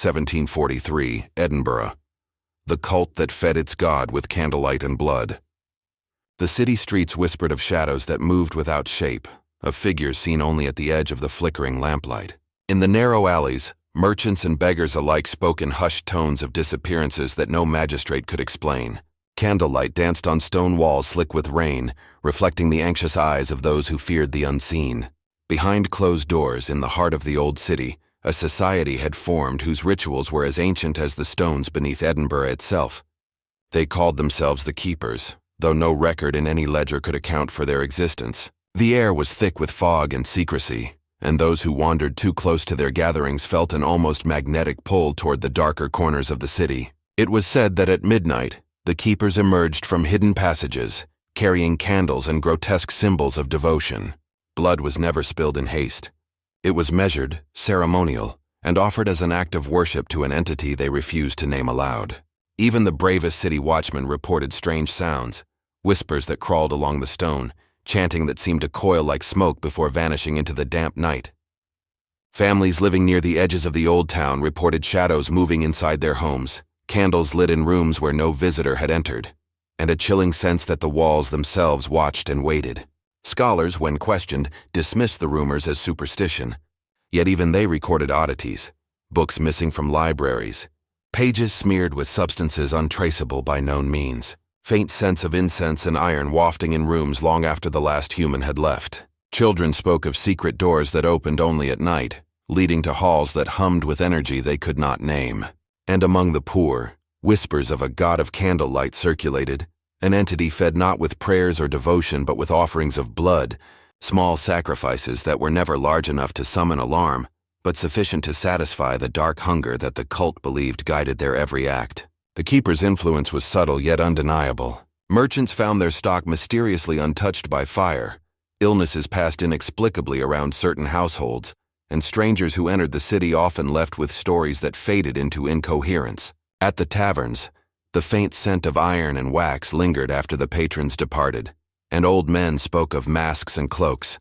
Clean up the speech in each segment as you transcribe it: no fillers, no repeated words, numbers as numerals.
1743, Edinburgh. The cult that fed its god with candlelight and blood. The city streets whispered of shadows that moved without shape, of figures seen only at the edge of the flickering lamplight. In the narrow alleys, merchants and beggars alike spoke in hushed tones of disappearances that no magistrate could explain. Candlelight danced on stone walls slick with rain, reflecting the anxious eyes of those who feared the unseen. Behind closed doors, in the heart of the old city, a society had formed whose rituals were as ancient as the stones beneath Edinburgh itself. They called themselves the Keepers, though no record in any ledger could account for their existence. The air was thick with fog and secrecy, and those who wandered too close to their gatherings felt an almost magnetic pull toward the darker corners of the city. It was said that at midnight, the Keepers emerged from hidden passages, carrying candles and grotesque symbols of devotion. Blood was never spilled in haste. It was measured, ceremonial, and offered as an act of worship to an entity they refused to name aloud. Even the bravest city watchmen reported strange sounds, whispers that crawled along the stone, chanting that seemed to coil like smoke before vanishing into the damp night. Families living near the edges of the old town reported shadows moving inside their homes, candles lit in rooms where no visitor had entered, and a chilling sense that the walls themselves watched and waited. Scholars, when questioned, dismissed the rumors as superstition, yet even they recorded oddities: books missing from libraries, pages smeared with substances untraceable by known means, faint scents of incense and iron wafting in rooms long after the last human had left. Children spoke of secret doors that opened only at night, leading to halls that hummed with energy they could not name. And among the poor, whispers of a god of candlelight circulated, an entity fed not with prayers or devotion but with offerings of blood, small sacrifices that were never large enough to summon alarm, but sufficient to satisfy the dark hunger that the cult believed guided their every act. The Keepers' influence was subtle yet undeniable. Merchants found their stock mysteriously untouched by fire, illnesses passed inexplicably around certain households, and strangers who entered the city often left with stories that faded into incoherence. At the taverns, the faint scent of iron and wax lingered after the patrons departed, and old men spoke of masks and cloaks,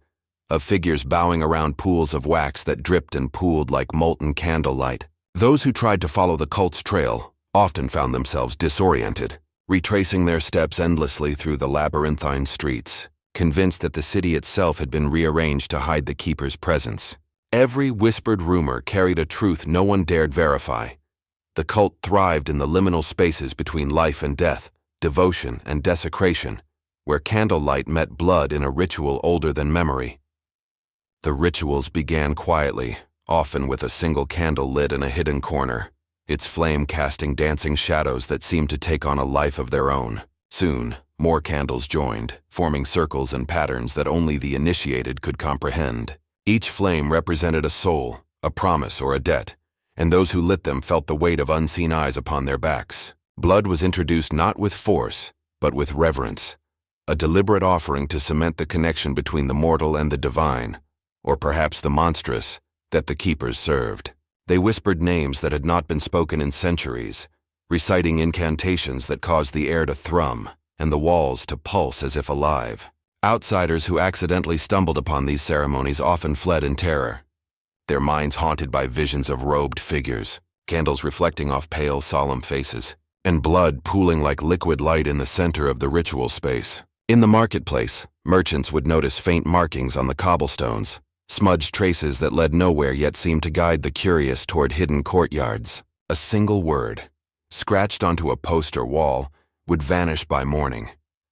of figures bowing around pools of wax that dripped and pooled like molten candlelight. Those who tried to follow the cult's trail often found themselves disoriented, retracing their steps endlessly through the labyrinthine streets, convinced that the city itself had been rearranged to hide the Keepers' presence. Every whispered rumor carried a truth no one dared verify. The cult thrived in the liminal spaces between life and death, devotion and desecration, where candlelight met blood in a ritual older than memory. The rituals began quietly, often with a single candle lit in a hidden corner, its flame casting dancing shadows that seemed to take on a life of their own. Soon, more candles joined, forming circles and patterns that only the initiated could comprehend. Each flame represented a soul, a promise, or a debt, and those who lit them felt the weight of unseen eyes upon their backs. Blood was introduced not with force, but with reverence, a deliberate offering to cement the connection between the mortal and the divine, or perhaps the monstrous, that the Keepers served. They whispered names that had not been spoken in centuries, reciting incantations that caused the air to thrum and the walls to pulse as if alive. Outsiders who accidentally stumbled upon these ceremonies often fled in terror, their minds haunted by visions of robed figures, candles reflecting off pale, solemn faces, and blood pooling like liquid light in the center of the ritual space. In the marketplace, merchants would notice faint markings on the cobblestones, smudged traces that led nowhere yet seemed to guide the curious toward hidden courtyards. A single word, scratched onto a post or wall, would vanish by morning,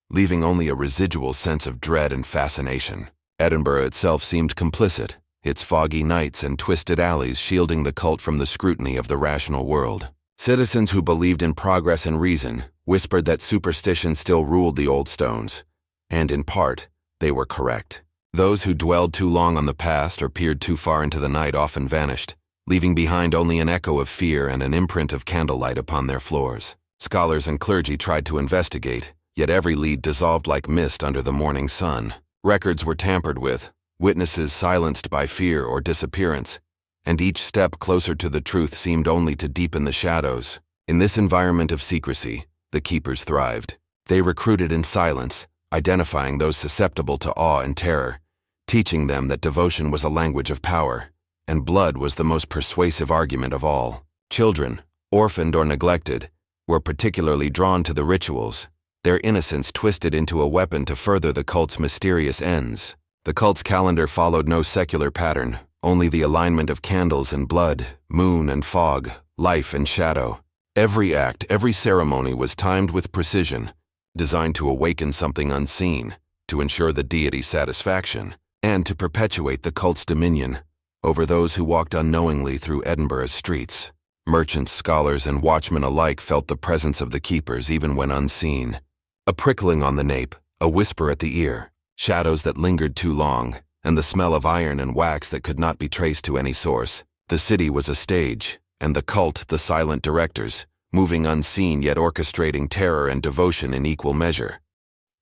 leaving only a residual sense of dread and fascination. Edinburgh itself seemed complicit, its foggy nights and twisted alleys shielding the cult from the scrutiny of the rational world. Citizens who believed in progress and reason whispered that superstition still ruled the old stones, and in part, they were correct. Those who dwelled too long on the past or peered too far into the night often vanished, leaving behind only an echo of fear and an imprint of candlelight upon their floors. Scholars and clergy tried to investigate, yet every lead dissolved like mist under the morning sun. Records were tampered with, witnesses silenced by fear or disappearance, and each step closer to the truth seemed only to deepen the shadows. In this environment of secrecy, the Keepers thrived. They recruited in silence, identifying those susceptible to awe and terror, teaching them that devotion was a language of power, and blood was the most persuasive argument of all. Children, orphaned or neglected, were particularly drawn to the rituals, their innocence twisted into a weapon to further the cult's mysterious ends. The cult's calendar followed no secular pattern, only the alignment of candles and blood, moon and fog, life and shadow. Every act, every ceremony was timed with precision, designed to awaken something unseen, to ensure the deity's satisfaction, and to perpetuate the cult's dominion over those who walked unknowingly through Edinburgh's streets. Merchants, scholars, and watchmen alike felt the presence of the keepers even when unseen. A prickling on the nape, a whisper at the ear, shadows that lingered too long, and the smell of iron and wax that could not be traced to any source. The city was a stage, and the cult the silent directors, moving unseen yet orchestrating terror and devotion in equal measure.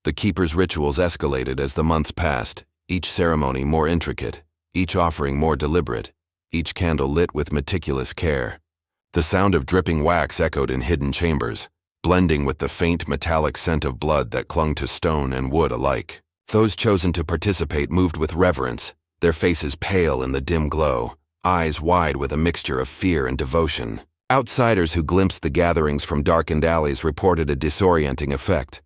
The keepers' rituals escalated as the months passed, each ceremony more intricate, each offering more deliberate, each candle lit with meticulous care. The sound of dripping wax echoed in hidden chambers, blending with the faint metallic scent of blood that clung to stone and wood alike. Those chosen to participate moved with reverence, their faces pale in the dim glow, eyes wide with a mixture of fear and devotion. Outsiders who glimpsed the gatherings from darkened alleys reported a disorienting effect,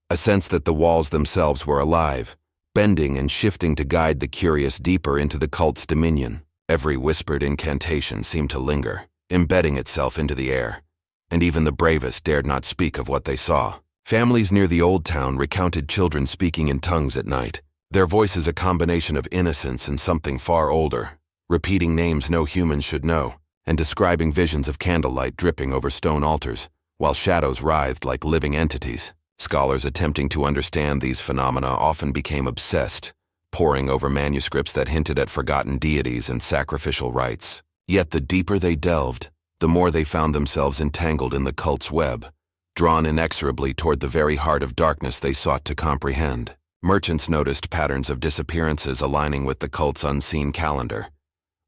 a sense that the walls themselves were alive, bending and shifting to guide the curious deeper into the cult's dominion. Every whispered incantation seemed to linger, embedding itself into the air, and even the bravest dared not speak of what they saw. Families near the old town recounted children speaking in tongues at night, their voices a combination of innocence and something far older, repeating names no human should know, and describing visions of candlelight dripping over stone altars, while shadows writhed like living entities. Scholars attempting to understand these phenomena often became obsessed, poring over manuscripts that hinted at forgotten deities and sacrificial rites. Yet the deeper they delved, the more they found themselves entangled in the cult's web, drawn inexorably toward the very heart of darkness they sought to comprehend. Merchants noticed patterns of disappearances aligning with the cult's unseen calendar,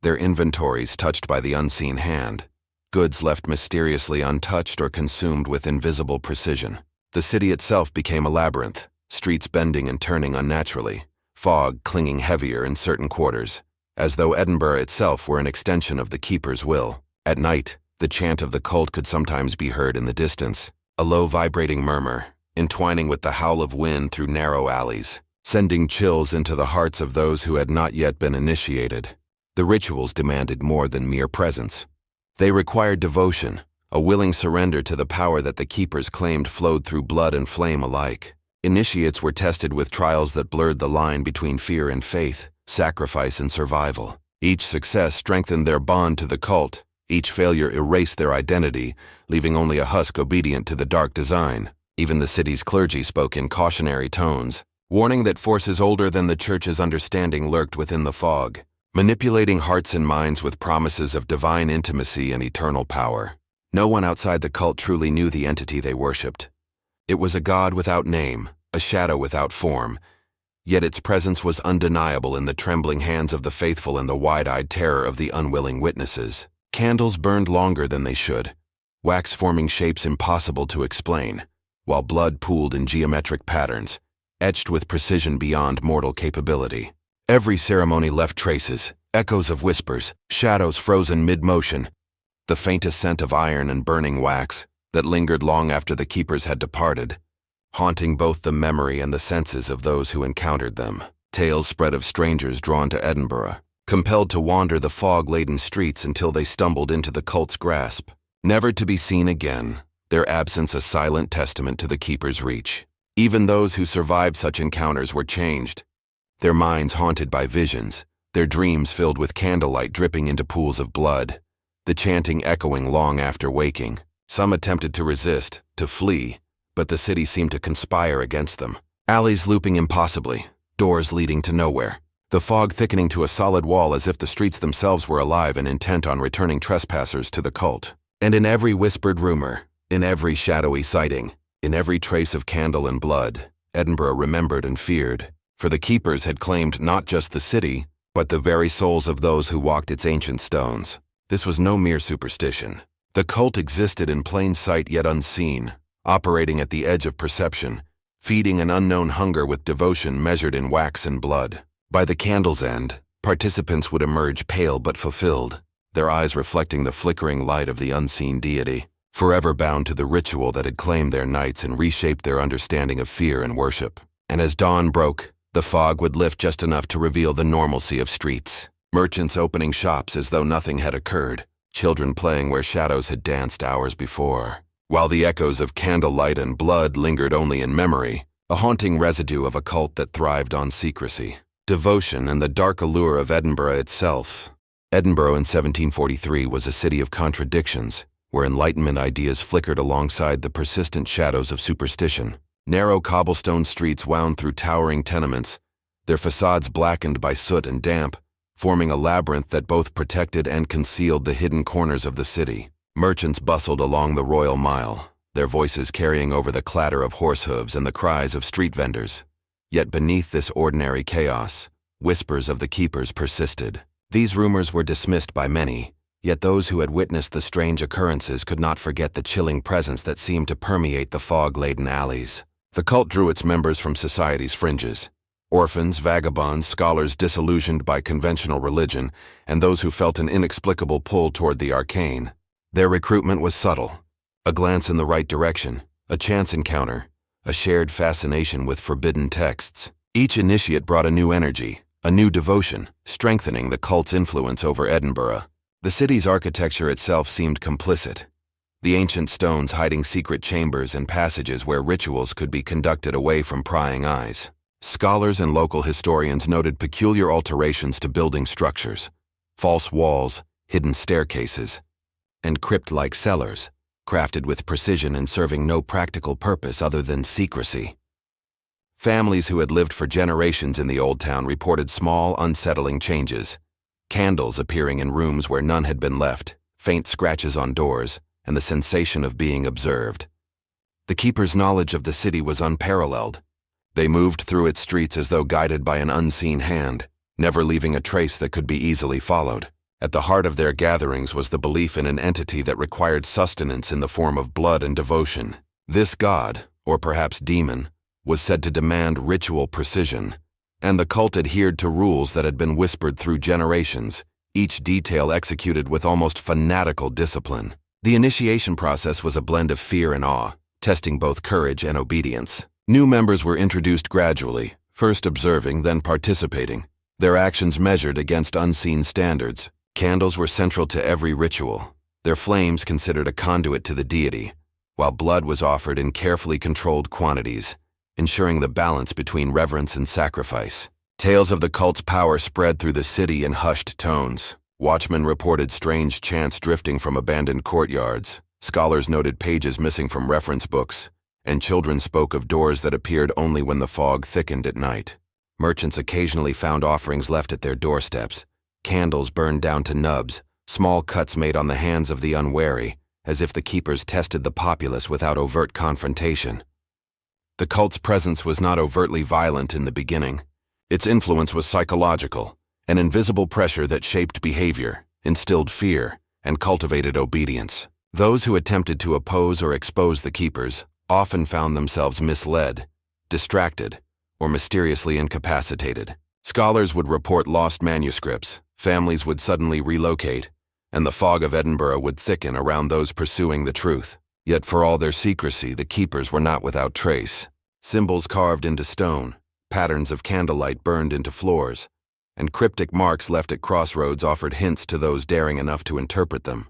their inventories touched by the unseen hand, goods left mysteriously untouched or consumed with invisible precision. The city itself became a labyrinth, streets bending and turning unnaturally, fog clinging heavier in certain quarters, as though Edinburgh itself were an extension of the keeper's will. At night, the chant of the cult could sometimes be heard in the distance, a low vibrating murmur, entwining with the howl of wind through narrow alleys, sending chills into the hearts of those who had not yet been initiated. The rituals demanded more than mere presence. They required devotion, a willing surrender to the power that the keepers claimed flowed through blood and flame alike. Initiates were tested with trials that blurred the line between fear and faith, sacrifice and survival. Each success strengthened their bond to the cult. Each failure erased their identity, leaving only a husk obedient to the dark design. Even the city's clergy spoke in cautionary tones, warning that forces older than the church's understanding lurked within the fog, manipulating hearts and minds with promises of divine intimacy and eternal power. No one outside the cult truly knew the entity they worshipped. It was a god without name, a shadow without form, yet its presence was undeniable in the trembling hands of the faithful and the wide-eyed terror of the unwilling witnesses. Candles burned longer than they should, wax forming shapes impossible to explain, while blood pooled in geometric patterns, etched with precision beyond mortal capability. Every ceremony left traces, echoes of whispers, shadows frozen mid-motion, the faintest scent of iron and burning wax that lingered long after the keepers had departed, haunting both the memory and the senses of those who encountered them. Tales spread of strangers drawn to Edinburgh, compelled to wander the fog-laden streets until they stumbled into the cult's grasp, never to be seen again, their absence a silent testament to the keeper's reach. Even those who survived such encounters were changed, their minds haunted by visions, their dreams filled with candlelight dripping into pools of blood, the chanting echoing long after waking. Some attempted to resist, to flee, but the city seemed to conspire against them. Alleys looping impossibly, doors leading to nowhere, the fog thickening to a solid wall as if the streets themselves were alive and intent on returning trespassers to the cult. And in every whispered rumor, in every shadowy sighting, in every trace of candle and blood, Edinburgh remembered and feared, for the keepers had claimed not just the city, but the very souls of those who walked its ancient stones. This was no mere superstition. The cult existed in plain sight yet unseen, operating at the edge of perception, feeding an unknown hunger with devotion measured in wax and blood. By the candle's end, participants would emerge pale but fulfilled, their eyes reflecting the flickering light of the unseen deity, forever bound to the ritual that had claimed their nights and reshaped their understanding of fear and worship. And as dawn broke, the fog would lift just enough to reveal the normalcy of streets. Merchants opening shops as though nothing had occurred, children playing where shadows had danced hours before. While the echoes of candlelight and blood lingered only in memory, a haunting residue of a cult that thrived on secrecy, devotion, and the dark allure of Edinburgh itself. Edinburgh in 1743 was a city of contradictions, where Enlightenment ideas flickered alongside the persistent shadows of superstition. Narrow cobblestone streets wound through towering tenements, their facades blackened by soot and damp, forming a labyrinth that both protected and concealed the hidden corners of the city. Merchants bustled along the Royal Mile, their voices carrying over the clatter of horse hooves and the cries of street vendors. Yet beneath this ordinary chaos, whispers of the keepers persisted. These rumors were dismissed by many, yet those who had witnessed the strange occurrences could not forget the chilling presence that seemed to permeate the fog-laden alleys. The cult drew its members from society's fringes: orphans, vagabonds, scholars disillusioned by conventional religion, and those who felt an inexplicable pull toward the arcane. Their recruitment was subtle: a glance in the right direction, a chance encounter, a shared fascination with forbidden texts. Each initiate brought a new energy, a new devotion, strengthening the cult's influence over Edinburgh. The city's architecture itself seemed complicit, the ancient stones hiding secret chambers and passages where rituals could be conducted away from prying eyes. Scholars and local historians noted peculiar alterations to building structures: false walls, hidden staircases, and crypt-like cellars, crafted with precision and serving no practical purpose other than secrecy. Families who had lived for generations in the old town reported small, unsettling changes: candles appearing in rooms where none had been left, faint scratches on doors, and the sensation of being observed. The keeper's knowledge of the city was unparalleled. They moved through its streets as though guided by an unseen hand, never leaving a trace that could be easily followed. At the heart of their gatherings was the belief in an entity that required sustenance in the form of blood and devotion. This god, or perhaps demon, was said to demand ritual precision, and the cult adhered to rules that had been whispered through generations, each detail executed with almost fanatical discipline. The initiation process was a blend of fear and awe, testing both courage and obedience. New members were introduced gradually, first observing, then participating, their actions measured against unseen standards. Candles were central to every ritual, their flames considered a conduit to the deity, while blood was offered in carefully controlled quantities, ensuring the balance between reverence and sacrifice. Tales of the cult's power spread through the city in hushed tones. Watchmen reported strange chants drifting from abandoned courtyards, scholars noted pages missing from reference books, and children spoke of doors that appeared only when the fog thickened at night. Merchants occasionally found offerings left at their doorsteps, candles burned down to nubs, small cuts made on the hands of the unwary, as if the keepers tested the populace without overt confrontation. The cult's presence was not overtly violent in the beginning. Its influence was psychological, an invisible pressure that shaped behavior, instilled fear, and cultivated obedience. Those who attempted to oppose or expose the keepers often found themselves misled, distracted, or mysteriously incapacitated. Scholars would report lost manuscripts, families would suddenly relocate, and the fog of Edinburgh would thicken around those pursuing the truth. Yet for all their secrecy, the keepers were not without trace. Symbols carved into stone, patterns of candlelight burned into floors, and cryptic marks left at crossroads offered hints to those daring enough to interpret them.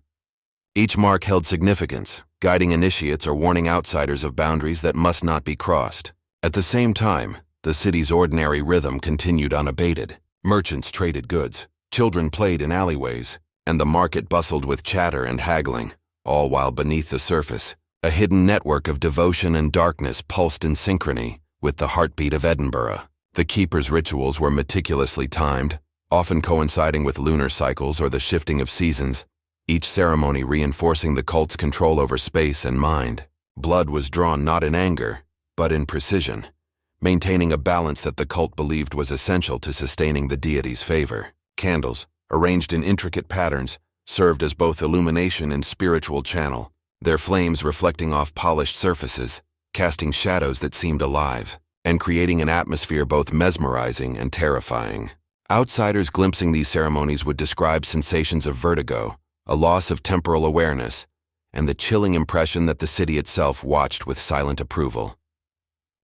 Each mark held significance, guiding initiates or warning outsiders of boundaries that must not be crossed. At the same time, the city's ordinary rhythm continued unabated. Merchants traded goods, children played in alleyways, and the market bustled with chatter and haggling, all while beneath the surface, a hidden network of devotion and darkness pulsed in synchrony with the heartbeat of Edinburgh. The keepers' rituals were meticulously timed, often coinciding with lunar cycles or the shifting of seasons, each ceremony reinforcing the cult's control over space and mind. Blood was drawn not in anger, but in precision, maintaining a balance that the cult believed was essential to sustaining the deity's favor. Candles, arranged in intricate patterns, served as both illumination and spiritual channel, their flames reflecting off polished surfaces, casting shadows that seemed alive, and creating an atmosphere both mesmerizing and terrifying. Outsiders glimpsing these ceremonies would describe sensations of vertigo, a loss of temporal awareness, and the chilling impression that the city itself watched with silent approval.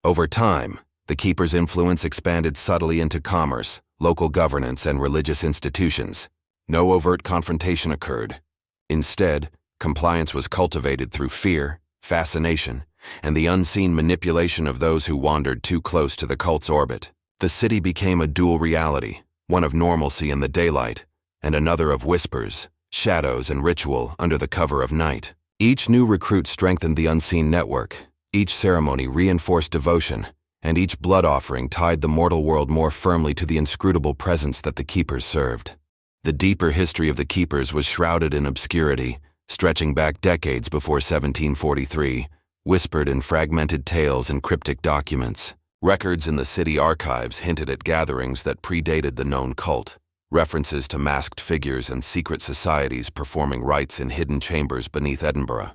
Over time, the keepers' influence expanded subtly into commerce, local governance, and religious institutions. No overt confrontation occurred. Instead, compliance was cultivated through fear, fascination, and the unseen manipulation of those who wandered too close to the cult's orbit. The city became a dual reality, one of normalcy in the daylight, and another of whispers, shadows, and ritual under the cover of night. Each new recruit strengthened the unseen network, each ceremony reinforced devotion, and each blood offering tied the mortal world more firmly to the inscrutable presence that the keepers served. The deeper history of the keepers was shrouded in obscurity, stretching back decades before 1743, whispered in fragmented tales and cryptic documents. Records in the city archives hinted at gatherings that predated the known cult, references to masked figures and secret societies performing rites in hidden chambers beneath Edinburgh.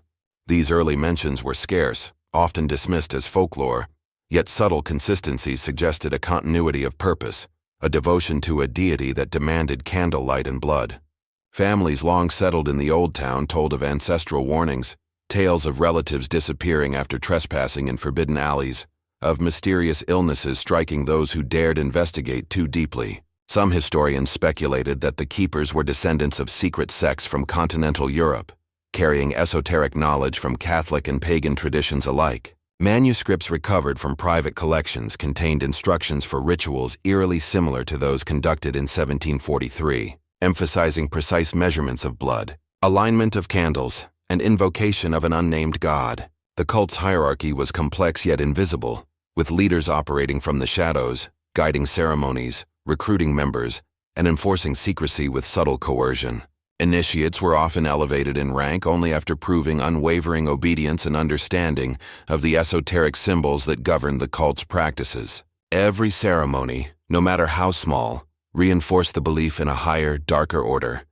These early mentions were scarce, often dismissed as folklore, yet subtle consistencies suggested a continuity of purpose, a devotion to a deity that demanded candlelight and blood. Families long settled in the old town told of ancestral warnings, tales of relatives disappearing after trespassing in forbidden alleys, of mysterious illnesses striking those who dared investigate too deeply. Some historians speculated that the keepers were descendants of secret sects from continental Europe, carrying esoteric knowledge from Catholic and pagan traditions alike. Manuscripts recovered from private collections contained instructions for rituals eerily similar to those conducted in 1743, emphasizing precise measurements of blood, alignment of candles, and invocation of an unnamed god. The cult's hierarchy was complex yet invisible, with leaders operating from the shadows, guiding ceremonies, recruiting members, and enforcing secrecy with subtle coercion. Initiates were often elevated in rank only after proving unwavering obedience and understanding of the esoteric symbols that governed the cult's practices. Every ceremony, no matter how small, reinforced the belief in a higher, darker order,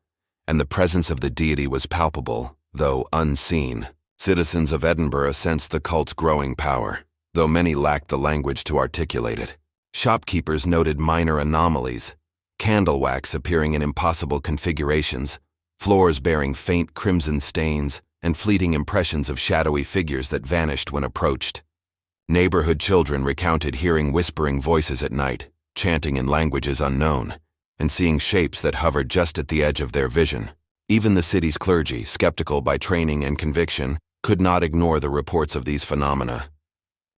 and the presence of the deity was palpable, though unseen. Citizens of Edinburgh sensed the cult's growing power, though many lacked the language to articulate it. Shopkeepers noted minor anomalies, candle wax appearing in impossible configurations, floors bearing faint crimson stains, and fleeting impressions of shadowy figures that vanished when approached. Neighborhood children recounted hearing whispering voices at night, chanting in languages unknown, and seeing shapes that hovered just at the edge of their vision. Even the city's clergy, skeptical by training and conviction, could not ignore the reports of these phenomena.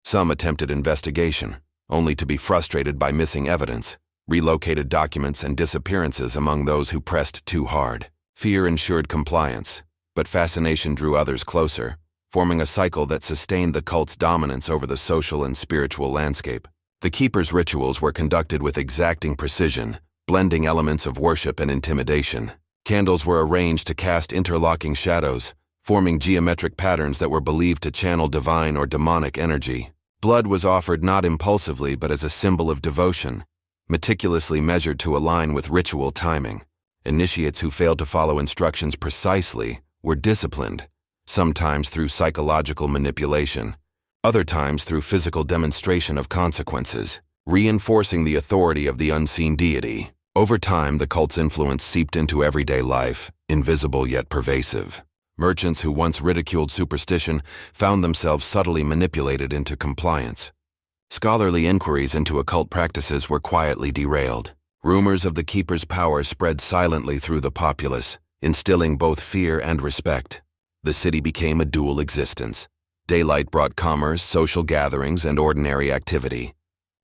Some attempted investigation, only to be frustrated by missing evidence, relocated documents, and disappearances among those who pressed too hard. Fear ensured compliance, but fascination drew others closer, forming a cycle that sustained the cult's dominance over the social and spiritual landscape. The keepers' rituals were conducted with exacting precision, blending elements of worship and intimidation. Candles were arranged to cast interlocking shadows, forming geometric patterns that were believed to channel divine or demonic energy. Blood was offered not impulsively but as a symbol of devotion, meticulously measured to align with ritual timing. Initiates who failed to follow instructions precisely were disciplined, sometimes through psychological manipulation, other times through physical demonstration of consequences, reinforcing the authority of the unseen deity. Over time, the cult's influence seeped into everyday life, invisible yet pervasive. Merchants who once ridiculed superstition found themselves subtly manipulated into compliance. Scholarly inquiries into occult practices were quietly derailed. Rumors of the keeper's power spread silently through the populace, instilling both fear and respect. The city became a dual existence. Daylight brought commerce, social gatherings, and ordinary activity,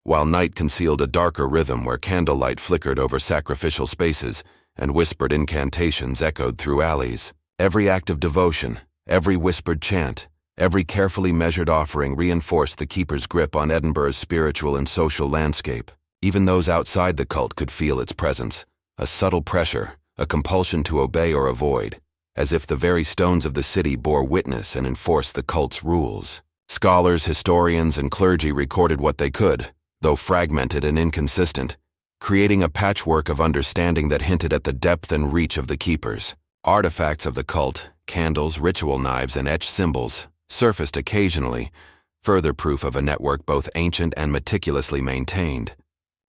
while night concealed a darker rhythm where candlelight flickered over sacrificial spaces and whispered incantations echoed through alleys. Every act of devotion, every whispered chant, every carefully measured offering reinforced the keeper's grip on Edinburgh's spiritual and social landscape. Even those outside the cult could feel its presence, a subtle pressure, a compulsion to obey or avoid, as if the very stones of the city bore witness and enforced the cult's rules. Scholars, historians, and clergy recorded what they could, though fragmented and inconsistent, creating a patchwork of understanding that hinted at the depth and reach of the keepers. Artifacts of the cult, candles, ritual knives, and etched symbols, surfaced occasionally, further proof of a network both ancient and meticulously maintained.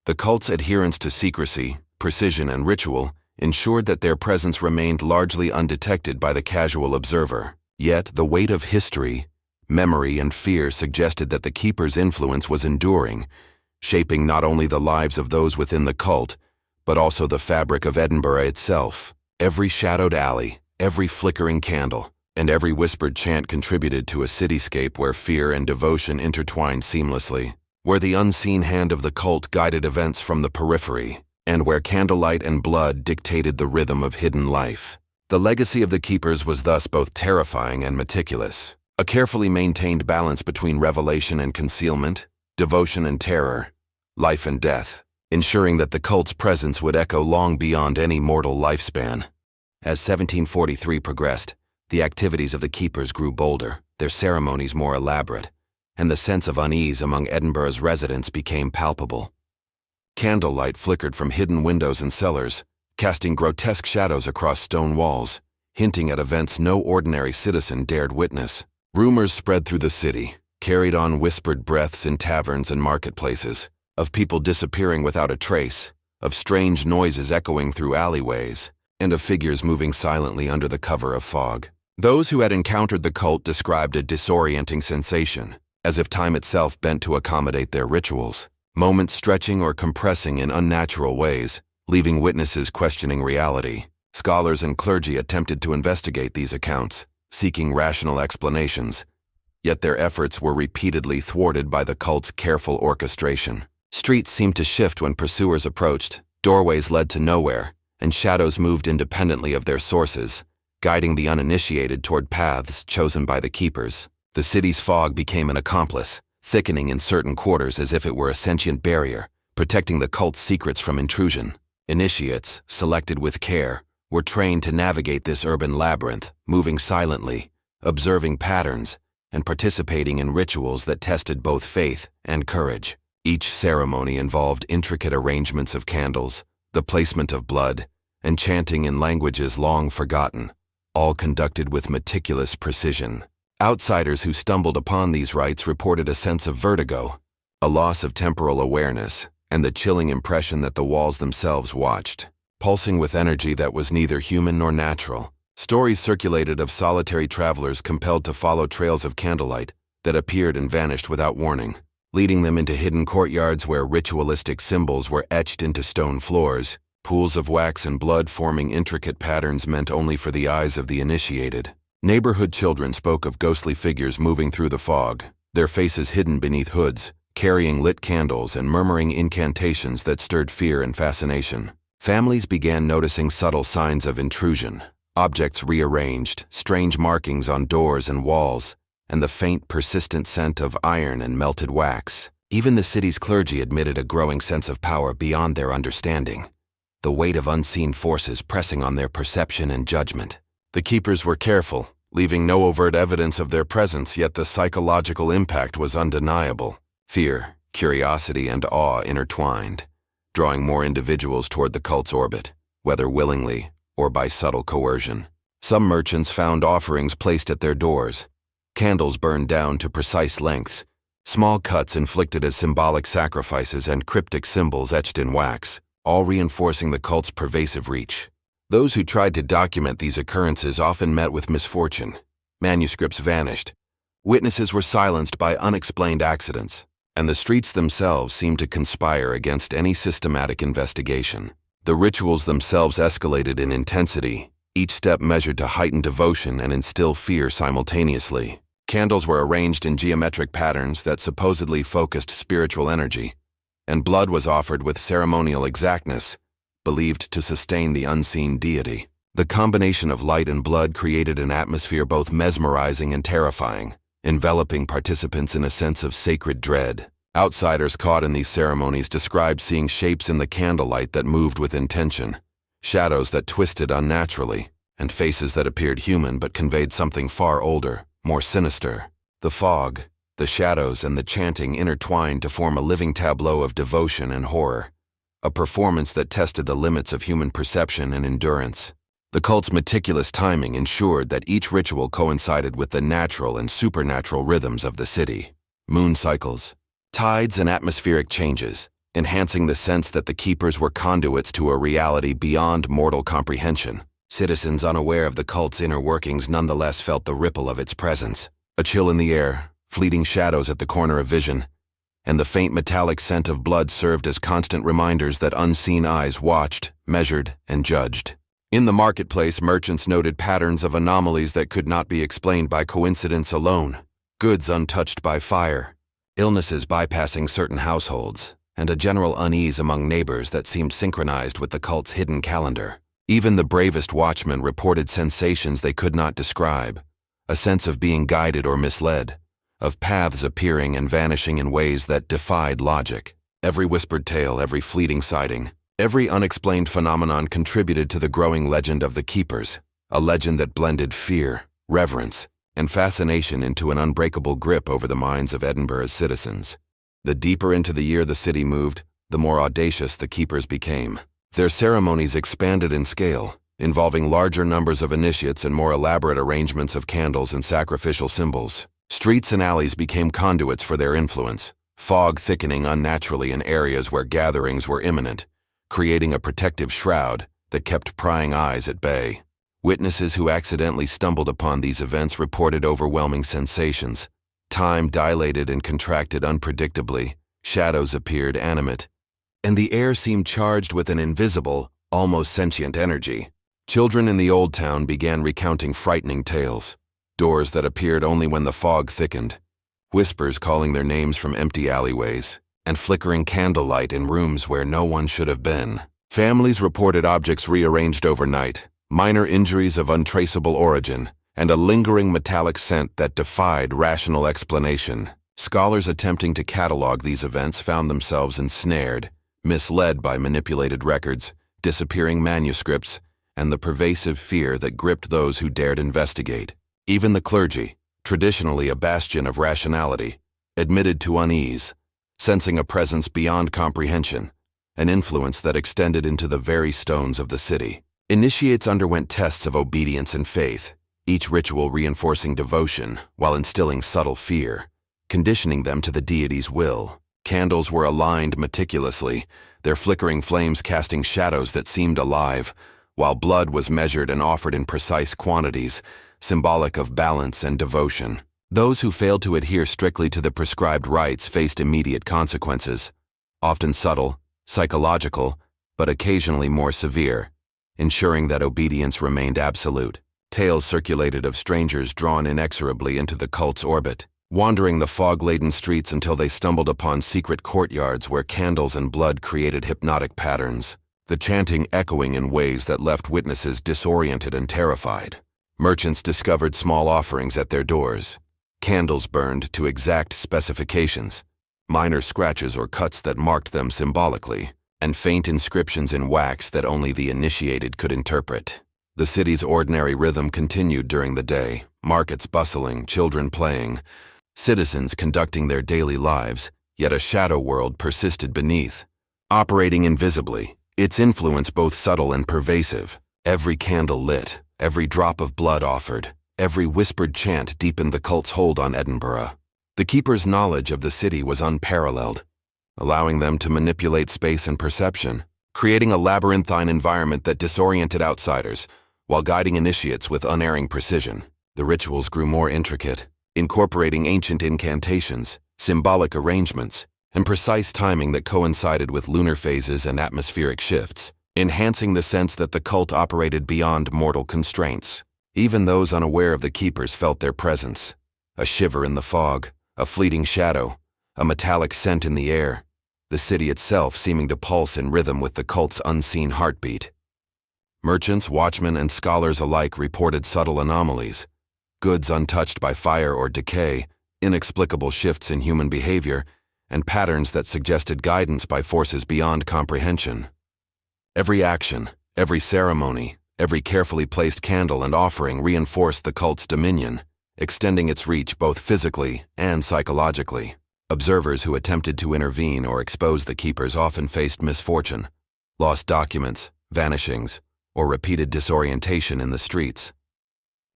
The cult's adherence to secrecy, precision, and ritual ensured that their presence remained largely undetected by the casual observer. Yet the weight of history, memory, and fear suggested that the keeper's influence was enduring, shaping not only the lives of those within the cult, but also the fabric of Edinburgh itself. Every shadowed alley, every flickering candle, and every whispered chant contributed to a cityscape where fear and devotion intertwined seamlessly, where the unseen hand of the cult guided events from the periphery, and where candlelight and blood dictated the rhythm of hidden life. The legacy of the keepers was thus both terrifying and meticulous, a carefully maintained balance between revelation and concealment, devotion and terror, life and death, ensuring that the cult's presence would echo long beyond any mortal lifespan. As 1743 progressed, the activities of the keepers grew bolder, their ceremonies more elaborate, and the sense of unease among Edinburgh's residents became palpable. Candlelight flickered from hidden windows and cellars, casting grotesque shadows across stone walls, hinting at events no ordinary citizen dared witness. Rumors spread through the city, carried on whispered breaths in taverns and marketplaces, of people disappearing without a trace, of strange noises echoing through alleyways, and of figures moving silently under the cover of fog. Those who had encountered the cult described a disorienting sensation, as if time itself bent to accommodate their rituals, moments stretching or compressing in unnatural ways, leaving witnesses questioning reality. Scholars and clergy attempted to investigate these accounts, seeking rational explanations, yet their efforts were repeatedly thwarted by the cult's careful orchestration. Streets seemed to shift when pursuers approached, doorways led to nowhere, and shadows moved independently of their sources, guiding the uninitiated toward paths chosen by the keepers. The city's fog became an accomplice, thickening in certain quarters as if it were a sentient barrier, protecting the cult's secrets from intrusion. Initiates, selected with care, were trained to navigate this urban labyrinth, moving silently, observing patterns, and participating in rituals that tested both faith and courage. Each ceremony involved intricate arrangements of candles, the placement of blood, and chanting in languages long forgotten, all conducted with meticulous precision. Outsiders who stumbled upon these rites reported a sense of vertigo, a loss of temporal awareness, and the chilling impression that the walls themselves watched, pulsing with energy that was neither human nor natural. Stories circulated of solitary travelers compelled to follow trails of candlelight that appeared and vanished without warning, leading them into hidden courtyards where ritualistic symbols were etched into stone floors, pools of wax and blood forming intricate patterns meant only for the eyes of the initiated. Neighborhood children spoke of ghostly figures moving through the fog, their faces hidden beneath hoods, carrying lit candles and murmuring incantations that stirred fear and fascination. Families began noticing subtle signs of intrusion, objects rearranged, strange markings on doors and walls, and the faint, persistent scent of iron and melted wax. Even the city's clergy admitted a growing sense of power beyond their understanding, the weight of unseen forces pressing on their perception and judgment. The keepers were careful, leaving no overt evidence of their presence, yet the psychological impact was undeniable. Fear, curiosity, and awe intertwined, drawing more individuals toward the cult's orbit, whether willingly or by subtle coercion. Some merchants found offerings placed at their doors, candles burned down to precise lengths, small cuts inflicted as symbolic sacrifices, and cryptic symbols etched in wax, all reinforcing the cult's pervasive reach. Those who tried to document these occurrences often met with misfortune. Manuscripts vanished, witnesses were silenced by unexplained accidents, and the streets themselves seemed to conspire against any systematic investigation. The rituals themselves escalated in intensity, each step measured to heighten devotion and instill fear simultaneously. Candles were arranged in geometric patterns that supposedly focused spiritual energy, and blood was offered with ceremonial exactness, believed to sustain the unseen deity. The combination of light and blood created an atmosphere both mesmerizing and terrifying, enveloping participants in a sense of sacred dread. Outsiders caught in these ceremonies described seeing shapes in the candlelight that moved with intention, shadows that twisted unnaturally, and faces that appeared human but conveyed something far older, more sinister. The fog, the shadows, and the chanting intertwined to form a living tableau of devotion and horror, a performance that tested the limits of human perception and endurance. The cult's meticulous timing ensured that each ritual coincided with the natural and supernatural rhythms of the city. Moon cycles, tides, and atmospheric changes, enhancing the sense that the keepers were conduits to a reality beyond mortal comprehension. Citizens unaware of the cult's inner workings nonetheless felt the ripple of its presence. A chill in the air, fleeting shadows at the corner of vision, and the faint metallic scent of blood served as constant reminders that unseen eyes watched, measured, and judged. In the marketplace, merchants noted patterns of anomalies that could not be explained by coincidence alone. Goods untouched by fire, illnesses bypassing certain households, and a general unease among neighbors that seemed synchronized with the cult's hidden calendar. Even the bravest watchmen reported sensations they could not describe, a sense of being guided or misled, of paths appearing and vanishing in ways that defied logic. Every whispered tale, every fleeting sighting, every unexplained phenomenon contributed to the growing legend of the Keepers, a legend that blended fear, reverence, and fascination into an unbreakable grip over the minds of Edinburgh's citizens. The deeper into the year the city moved, the more audacious the Keepers became. Their ceremonies expanded in scale, involving larger numbers of initiates and more elaborate arrangements of candles and sacrificial symbols. Streets and alleys became conduits for their influence, fog thickening unnaturally in areas where gatherings were imminent, creating a protective shroud that kept prying eyes at bay. Witnesses who accidentally stumbled upon these events reported overwhelming sensations. Time dilated and contracted unpredictably, shadows appeared animate, and the air seemed charged with an invisible, almost sentient energy. Children in the old town began recounting frightening tales, doors that appeared only when the fog thickened, whispers calling their names from empty alleyways, and flickering candlelight in rooms where no one should have been. Families reported objects rearranged overnight, minor injuries of untraceable origin, and a lingering metallic scent that defied rational explanation. Scholars attempting to catalog these events found themselves ensnared, misled by manipulated records, disappearing manuscripts, and the pervasive fear that gripped those who dared investigate. Even the clergy, traditionally a bastion of rationality, admitted to unease, sensing a presence beyond comprehension, an influence that extended into the very stones of the city. Initiates underwent tests of obedience and faith, each ritual reinforcing devotion while instilling subtle fear, conditioning them to the deity's will. Candles were aligned meticulously, their flickering flames casting shadows that seemed alive, while blood was measured and offered in precise quantities, symbolic of balance and devotion. Those who failed to adhere strictly to the prescribed rites faced immediate consequences, often subtle, psychological, but occasionally more severe, ensuring that obedience remained absolute. Tales circulated of strangers drawn inexorably into the cult's orbit, wandering the fog-laden streets until they stumbled upon secret courtyards where candles and blood created hypnotic patterns, the chanting echoing in ways that left witnesses disoriented and terrified. Merchants discovered small offerings at their doors, candles burned to exact specifications, minor scratches or cuts that marked them symbolically, and faint inscriptions in wax that only the initiated could interpret. The city's ordinary rhythm continued during the day, markets bustling, children playing, citizens conducting their daily lives, yet a shadow world persisted beneath. Operating invisibly, its influence both subtle and pervasive. Every candle lit, every drop of blood offered, every whispered chant deepened the cult's hold on Edinburgh. The Keeper's knowledge of the city was unparalleled, allowing them to manipulate space and perception, creating a labyrinthine environment that disoriented outsiders, while guiding initiates with unerring precision. The rituals grew more intricate, incorporating ancient incantations, symbolic arrangements, and precise timing that coincided with lunar phases and atmospheric shifts, enhancing the sense that the cult operated beyond mortal constraints. Even those unaware of the Keepers felt their presence. A shiver in the fog, a fleeting shadow, a metallic scent in the air, the city itself seeming to pulse in rhythm with the cult's unseen heartbeat. Merchants, watchmen, and scholars alike reported subtle anomalies, goods untouched by fire or decay, inexplicable shifts in human behavior, and patterns that suggested guidance by forces beyond comprehension. Every action, every ceremony, every carefully placed candle and offering reinforced the cult's dominion, extending its reach both physically and psychologically. Observers who attempted to intervene or expose the Keepers often faced misfortune, lost documents, vanishings, or repeated disorientation in the streets.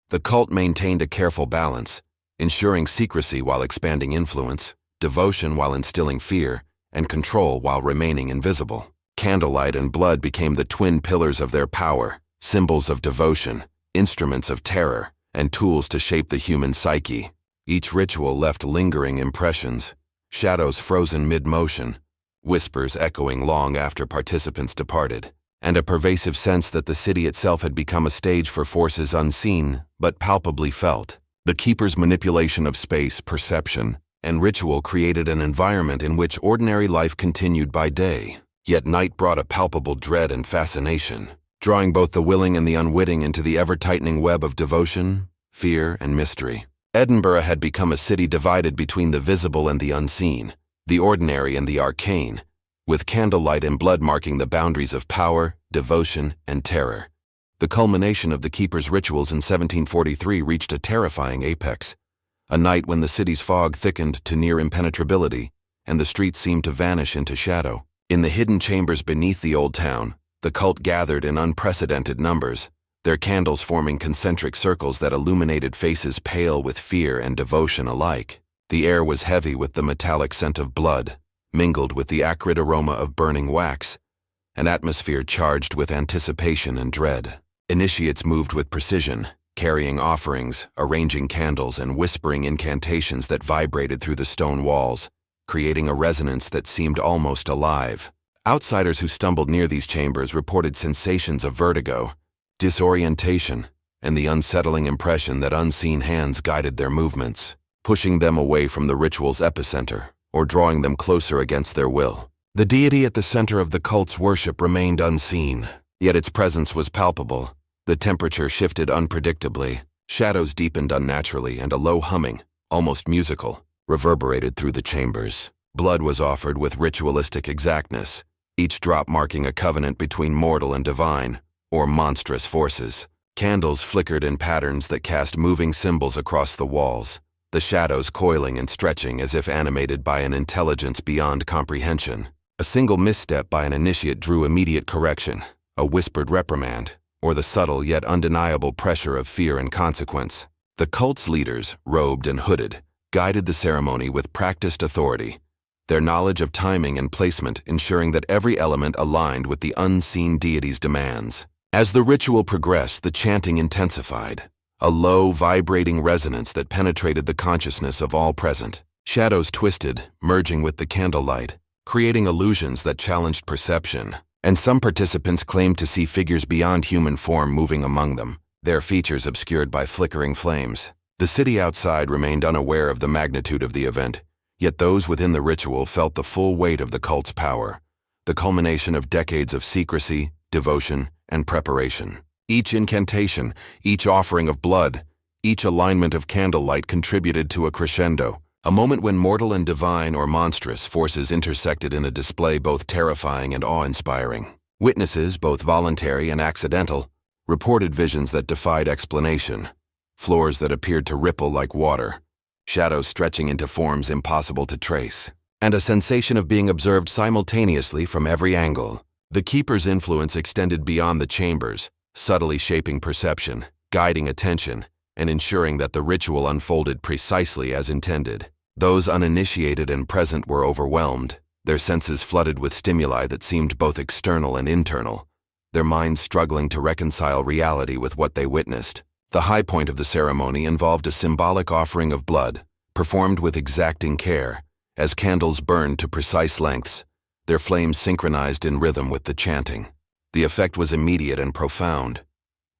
The cult maintained a careful balance, ensuring secrecy while expanding influence, devotion while instilling fear, and control while remaining invisible. Candlelight and blood became the twin pillars of their power, symbols of devotion, instruments of terror, and tools to shape the human psyche. Each ritual left lingering impressions, shadows frozen mid-motion, whispers echoing long after participants departed, and a pervasive sense that the city itself had become a stage for forces unseen but palpably felt. The keeper's manipulation of space, perception, and ritual created an environment in which ordinary life continued by day, yet night brought a palpable dread and fascination, drawing both the willing and the unwitting into the ever-tightening web of devotion, fear, and mystery. Edinburgh had become a city divided between the visible and the unseen, the ordinary and the arcane, with candlelight and blood marking the boundaries of power, devotion, and terror. The culmination of the keeper's rituals in 1743 reached a terrifying apex, a night when the city's fog thickened to near impenetrability, and the streets seemed to vanish into shadow. In the hidden chambers beneath the old town, the cult gathered in unprecedented numbers, their candles forming concentric circles that illuminated faces pale with fear and devotion alike. The air was heavy with the metallic scent of blood, mingled with the acrid aroma of burning wax, an atmosphere charged with anticipation and dread. Initiates moved with precision, carrying offerings, arranging candles, and whispering incantations that vibrated through the stone walls, creating a resonance that seemed almost alive. Outsiders who stumbled near these chambers reported sensations of vertigo, disorientation, and the unsettling impression that unseen hands guided their movements, pushing them away from the ritual's epicenter or drawing them closer against their will. The deity at the center of the cult's worship remained unseen, yet its presence was palpable. The temperature shifted unpredictably, shadows deepened unnaturally, and a low humming, almost musical, reverberated through the chambers. Blood was offered with ritualistic exactness, each drop marking a covenant between mortal and divine, or monstrous forces. Candles flickered in patterns that cast moving symbols across the walls, the shadows coiling and stretching as if animated by an intelligence beyond comprehension. A single misstep by an initiate drew immediate correction, a whispered reprimand, or the subtle yet undeniable pressure of fear and consequence. The cult's leaders, robed and hooded, guided the ceremony with practiced authority, their knowledge of timing and placement ensuring that every element aligned with the unseen deity's demands. As the ritual progressed, the chanting intensified, a low, vibrating resonance that penetrated the consciousness of all present. Shadows twisted, merging with the candlelight, creating illusions that challenged perception, and some participants claimed to see figures beyond human form moving among them, their features obscured by flickering flames. The city outside remained unaware of the magnitude of the event, yet those within the ritual felt the full weight of the cult's power, the culmination of decades of secrecy, devotion, and preparation. Each incantation, each offering of blood, each alignment of candlelight contributed to a crescendo, a moment when mortal and divine or monstrous forces intersected in a display both terrifying and awe-inspiring. Witnesses, both voluntary and accidental, reported visions that defied explanation, floors that appeared to ripple like water, shadows stretching into forms impossible to trace, and a sensation of being observed simultaneously from every angle. The keeper's influence extended beyond the chambers, subtly shaping perception, guiding attention, and ensuring that the ritual unfolded precisely as intended. Those uninitiated and present were overwhelmed, their senses flooded with stimuli that seemed both external and internal, their minds struggling to reconcile reality with what they witnessed. The high point of the ceremony involved a symbolic offering of blood, performed with exacting care, as candles burned to precise lengths, their flames synchronized in rhythm with the chanting. The effect was immediate and profound.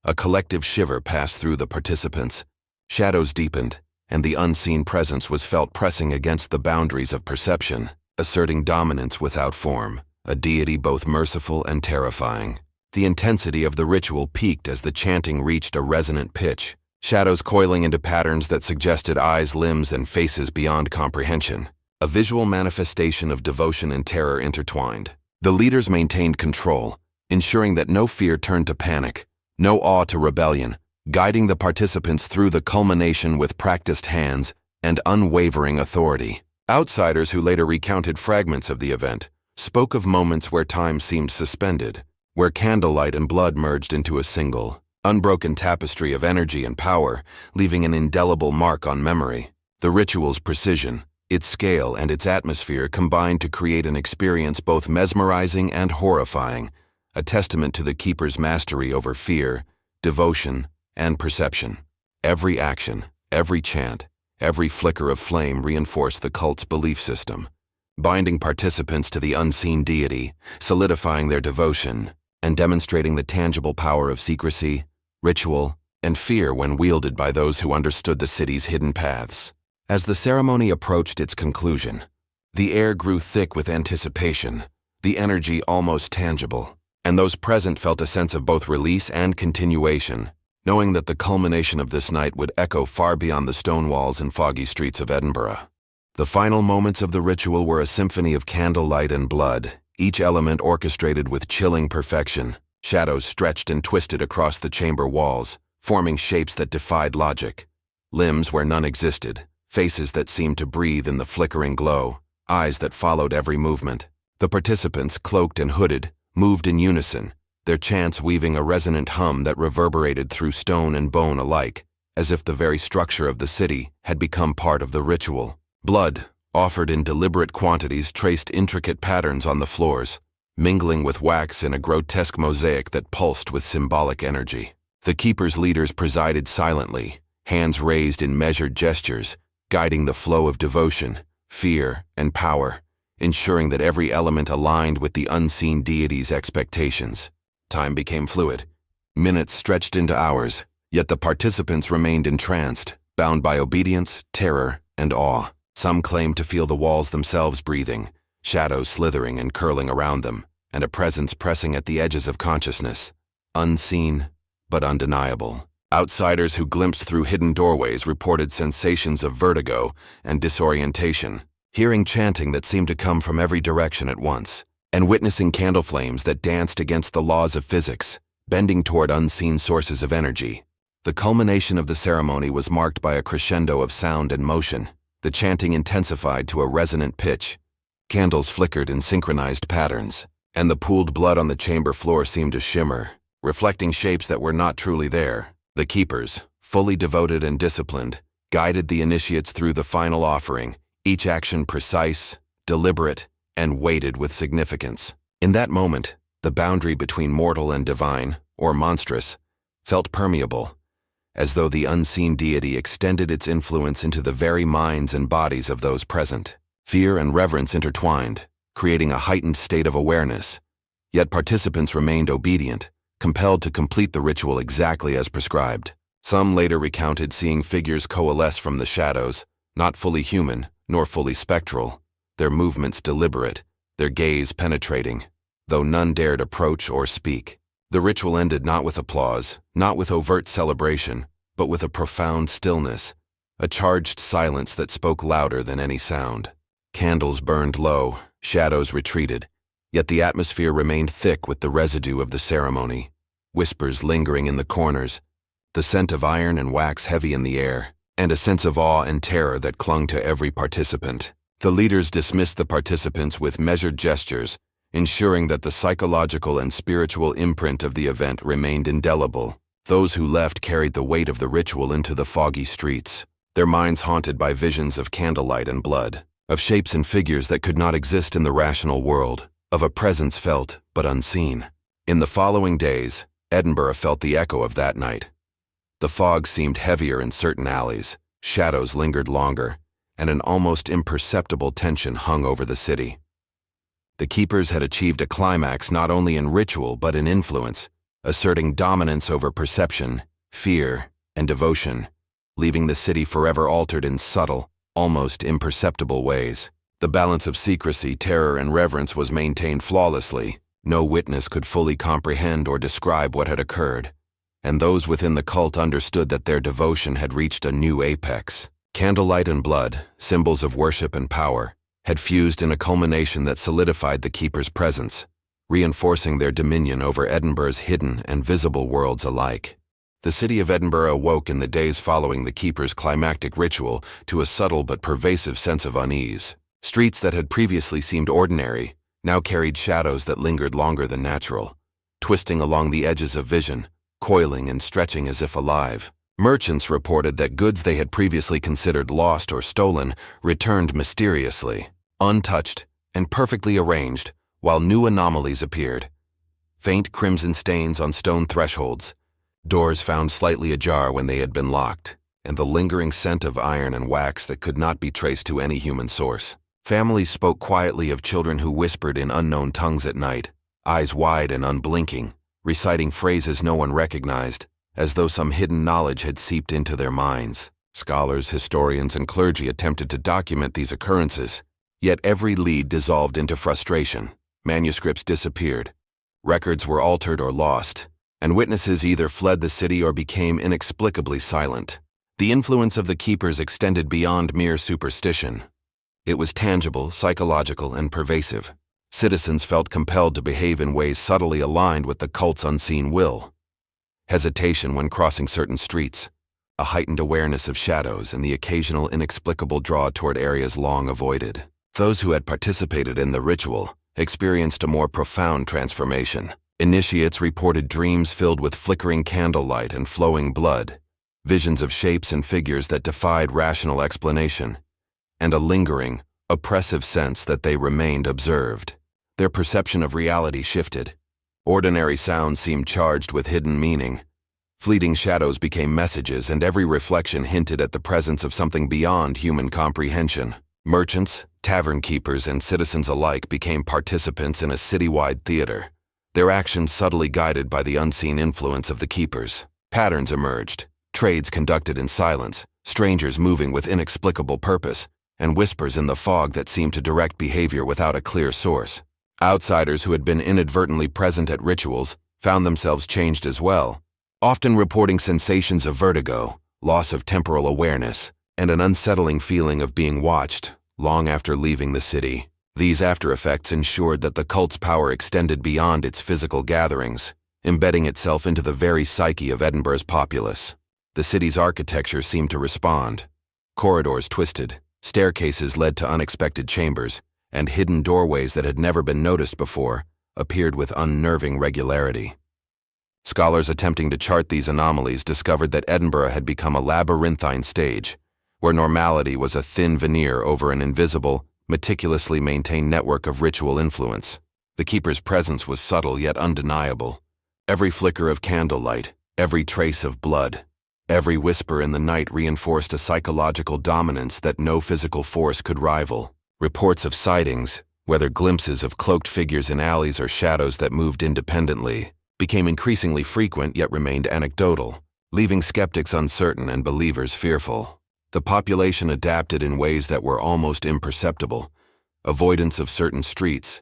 A collective shiver passed through the participants, shadows deepened, and the unseen presence was felt pressing against the boundaries of perception, asserting dominance without form, a deity both merciful and terrifying. The intensity of the ritual peaked as the chanting reached a resonant pitch, shadows coiling into patterns that suggested eyes, limbs, and faces beyond comprehension, a visual manifestation of devotion and terror intertwined. The leaders maintained control, ensuring that no fear turned to panic, no awe to rebellion, guiding the participants through the culmination with practiced hands and unwavering authority. Outsiders who later recounted fragments of the event spoke of moments where time seemed suspended, where candlelight and blood merged into a single, unbroken tapestry of energy and power, leaving an indelible mark on memory. The ritual's precision, Its scale and its atmosphere combined to create an experience both mesmerizing and horrifying, a testament to the keeper's mastery over fear, devotion, and perception. Every action, every chant, every flicker of flame reinforced the cult's belief system, binding participants to the unseen deity, solidifying their devotion, and demonstrating the tangible power of secrecy, ritual, and fear when wielded by those who understood the city's hidden paths. As the ceremony approached its conclusion, the air grew thick with anticipation, the energy almost tangible, and those present felt a sense of both release and continuation, knowing that the culmination of this night would echo far beyond the stone walls and foggy streets of Edinburgh. The final moments of the ritual were a symphony of candlelight and blood, each element orchestrated with chilling perfection. Shadows stretched and twisted across the chamber walls, forming shapes that defied logic. Limbs where none existed, faces that seemed to breathe in the flickering glow, eyes that followed every movement. The participants, cloaked and hooded, moved in unison, their chants weaving a resonant hum that reverberated through stone and bone alike, as if the very structure of the city had become part of the ritual. Blood, offered in deliberate quantities, traced intricate patterns on the floors, mingling with wax in a grotesque mosaic that pulsed with symbolic energy. The keeper's leaders presided silently, hands raised in measured gestures, guiding the flow of devotion, fear, and power, ensuring that every element aligned with the unseen deity's expectations. Time became fluid. Minutes stretched into hours, yet the participants remained entranced, bound by obedience, terror, and awe. Some claimed to feel the walls themselves breathing, shadows slithering and curling around them, and a presence pressing at the edges of consciousness, unseen but undeniable. Outsiders who glimpsed through hidden doorways reported sensations of vertigo and disorientation, hearing chanting that seemed to come from every direction at once, and witnessing candle flames that danced against the laws of physics, bending toward unseen sources of energy. The culmination of the ceremony was marked by a crescendo of sound and motion. The chanting intensified to a resonant pitch. Candles flickered in synchronized patterns, and the pooled blood on the chamber floor seemed to shimmer, reflecting shapes that were not truly there. The keepers, fully devoted and disciplined, guided the initiates through the final offering, each action precise, deliberate, and weighted with significance. In that moment, the boundary between mortal and divine, or monstrous, felt permeable, as though the unseen deity extended its influence into the very minds and bodies of those present. Fear and reverence intertwined, creating a heightened state of awareness. Yet participants remained obedient, compelled to complete the ritual exactly as prescribed. Some later recounted seeing figures coalesce from the shadows, not fully human, nor fully spectral, their movements deliberate, their gaze penetrating, though none dared approach or speak. The ritual ended not with applause, not with overt celebration, but with a profound stillness, a charged silence that spoke louder than any sound. Candles burned low, shadows retreated, yet the atmosphere remained thick with the residue of the ceremony, whispers lingering in the corners, the scent of iron and wax heavy in the air, and a sense of awe and terror that clung to every participant. The leaders dismissed the participants with measured gestures, ensuring that the psychological and spiritual imprint of the event remained indelible. Those who left carried the weight of the ritual into the foggy streets, their minds haunted by visions of candlelight and blood, of shapes and figures that could not exist in the rational world, of a presence felt but unseen. In the following days, Edinburgh felt the echo of that night. The fog seemed heavier in certain alleys, shadows lingered longer, and an almost imperceptible tension hung over the city. The keepers had achieved a climax not only in ritual but in influence, asserting dominance over perception, fear, and devotion, leaving the city forever altered in subtle, almost imperceptible ways. The balance of secrecy, terror, and reverence was maintained flawlessly. No witness could fully comprehend or describe what had occurred, and those within the cult understood that their devotion had reached a new apex. Candlelight and blood, symbols of worship and power, had fused in a culmination that solidified the keepers' presence, reinforcing their dominion over Edinburgh's hidden and visible worlds alike. The city of Edinburgh awoke in the days following the keepers' climactic ritual to a subtle but pervasive sense of unease. Streets that had previously seemed ordinary now carried shadows that lingered longer than natural, twisting along the edges of vision, coiling and stretching as if alive. Merchants reported that goods they had previously considered lost or stolen returned mysteriously, untouched and perfectly arranged, while new anomalies appeared. Faint crimson stains on stone thresholds, doors found slightly ajar when they had been locked, and the lingering scent of iron and wax that could not be traced to any human source. Families spoke quietly of children who whispered in unknown tongues at night, eyes wide and unblinking, reciting phrases no one recognized, as though some hidden knowledge had seeped into their minds. Scholars, historians, and clergy attempted to document these occurrences, yet every lead dissolved into frustration. Manuscripts disappeared, records were altered or lost, and witnesses either fled the city or became inexplicably silent. The influence of the keepers extended beyond mere superstition. It was tangible, psychological, and pervasive. Citizens felt compelled to behave in ways subtly aligned with the cult's unseen will. Hesitation when crossing certain streets, a heightened awareness of shadows, and the occasional inexplicable draw toward areas long avoided. Those who had participated in the ritual experienced a more profound transformation. Initiates reported dreams filled with flickering candlelight and flowing blood, visions of shapes and figures that defied rational explanation, and a lingering, oppressive sense that they remained observed. Their perception of reality shifted. Ordinary sounds seemed charged with hidden meaning. Fleeting shadows became messages, and every reflection hinted at the presence of something beyond human comprehension. Merchants, tavern keepers, and citizens alike became participants in a citywide theater, their actions subtly guided by the unseen influence of the keepers. Patterns emerged, trades conducted in silence, strangers moving with inexplicable purpose, and whispers in the fog that seemed to direct behavior without a clear source. Outsiders who had been inadvertently present at rituals found themselves changed as well, often reporting sensations of vertigo, loss of temporal awareness, and an unsettling feeling of being watched long after leaving the city. These after-effects ensured that the cult's power extended beyond its physical gatherings, embedding itself into the very psyche of Edinburgh's populace. The city's architecture seemed to respond. Corridors twisted, staircases led to unexpected chambers, and hidden doorways that had never been noticed before appeared with unnerving regularity. Scholars attempting to chart these anomalies discovered that Edinburgh had become a labyrinthine stage, where normality was a thin veneer over an invisible, meticulously maintained network of ritual influence. The keeper's presence was subtle yet undeniable. Every flicker of candlelight, every trace of blood, every whisper in the night reinforced a psychological dominance that no physical force could rival. Reports of sightings, whether glimpses of cloaked figures in alleys or shadows that moved independently, became increasingly frequent yet remained anecdotal, leaving skeptics uncertain and believers fearful. The population adapted in ways that were almost imperceptible: avoidance of certain streets,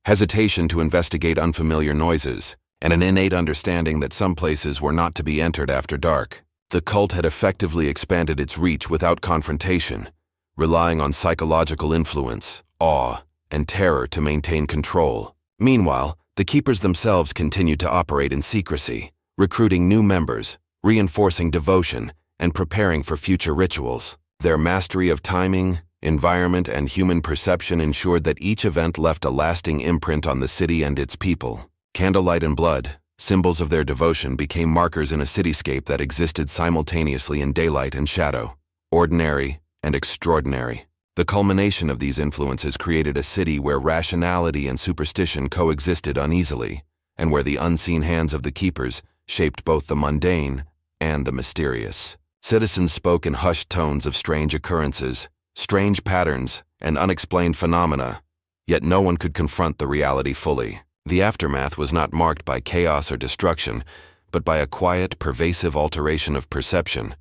hesitation to investigate unfamiliar noises, and an innate understanding that some places were not to be entered after dark. The cult had effectively expanded its reach without confrontation, relying on psychological influence, awe, and terror to maintain control. Meanwhile, the keepers themselves continued to operate in secrecy, recruiting new members, reinforcing devotion, and preparing for future rituals. Their mastery of timing, environment, and human perception ensured that each event left a lasting imprint on the city and its people. Candlelight and blood, symbols of their devotion, became markers in a cityscape that existed simultaneously in daylight and shadow, ordinary and extraordinary. The culmination of these influences created a city where rationality and superstition coexisted uneasily, and where the unseen hands of the keepers shaped both the mundane and the mysterious. Citizens spoke in hushed tones of strange occurrences, strange patterns, and unexplained phenomena, yet no one could confront the reality fully. The aftermath was not marked by chaos or destruction, but by a quiet, pervasive alteration of perception,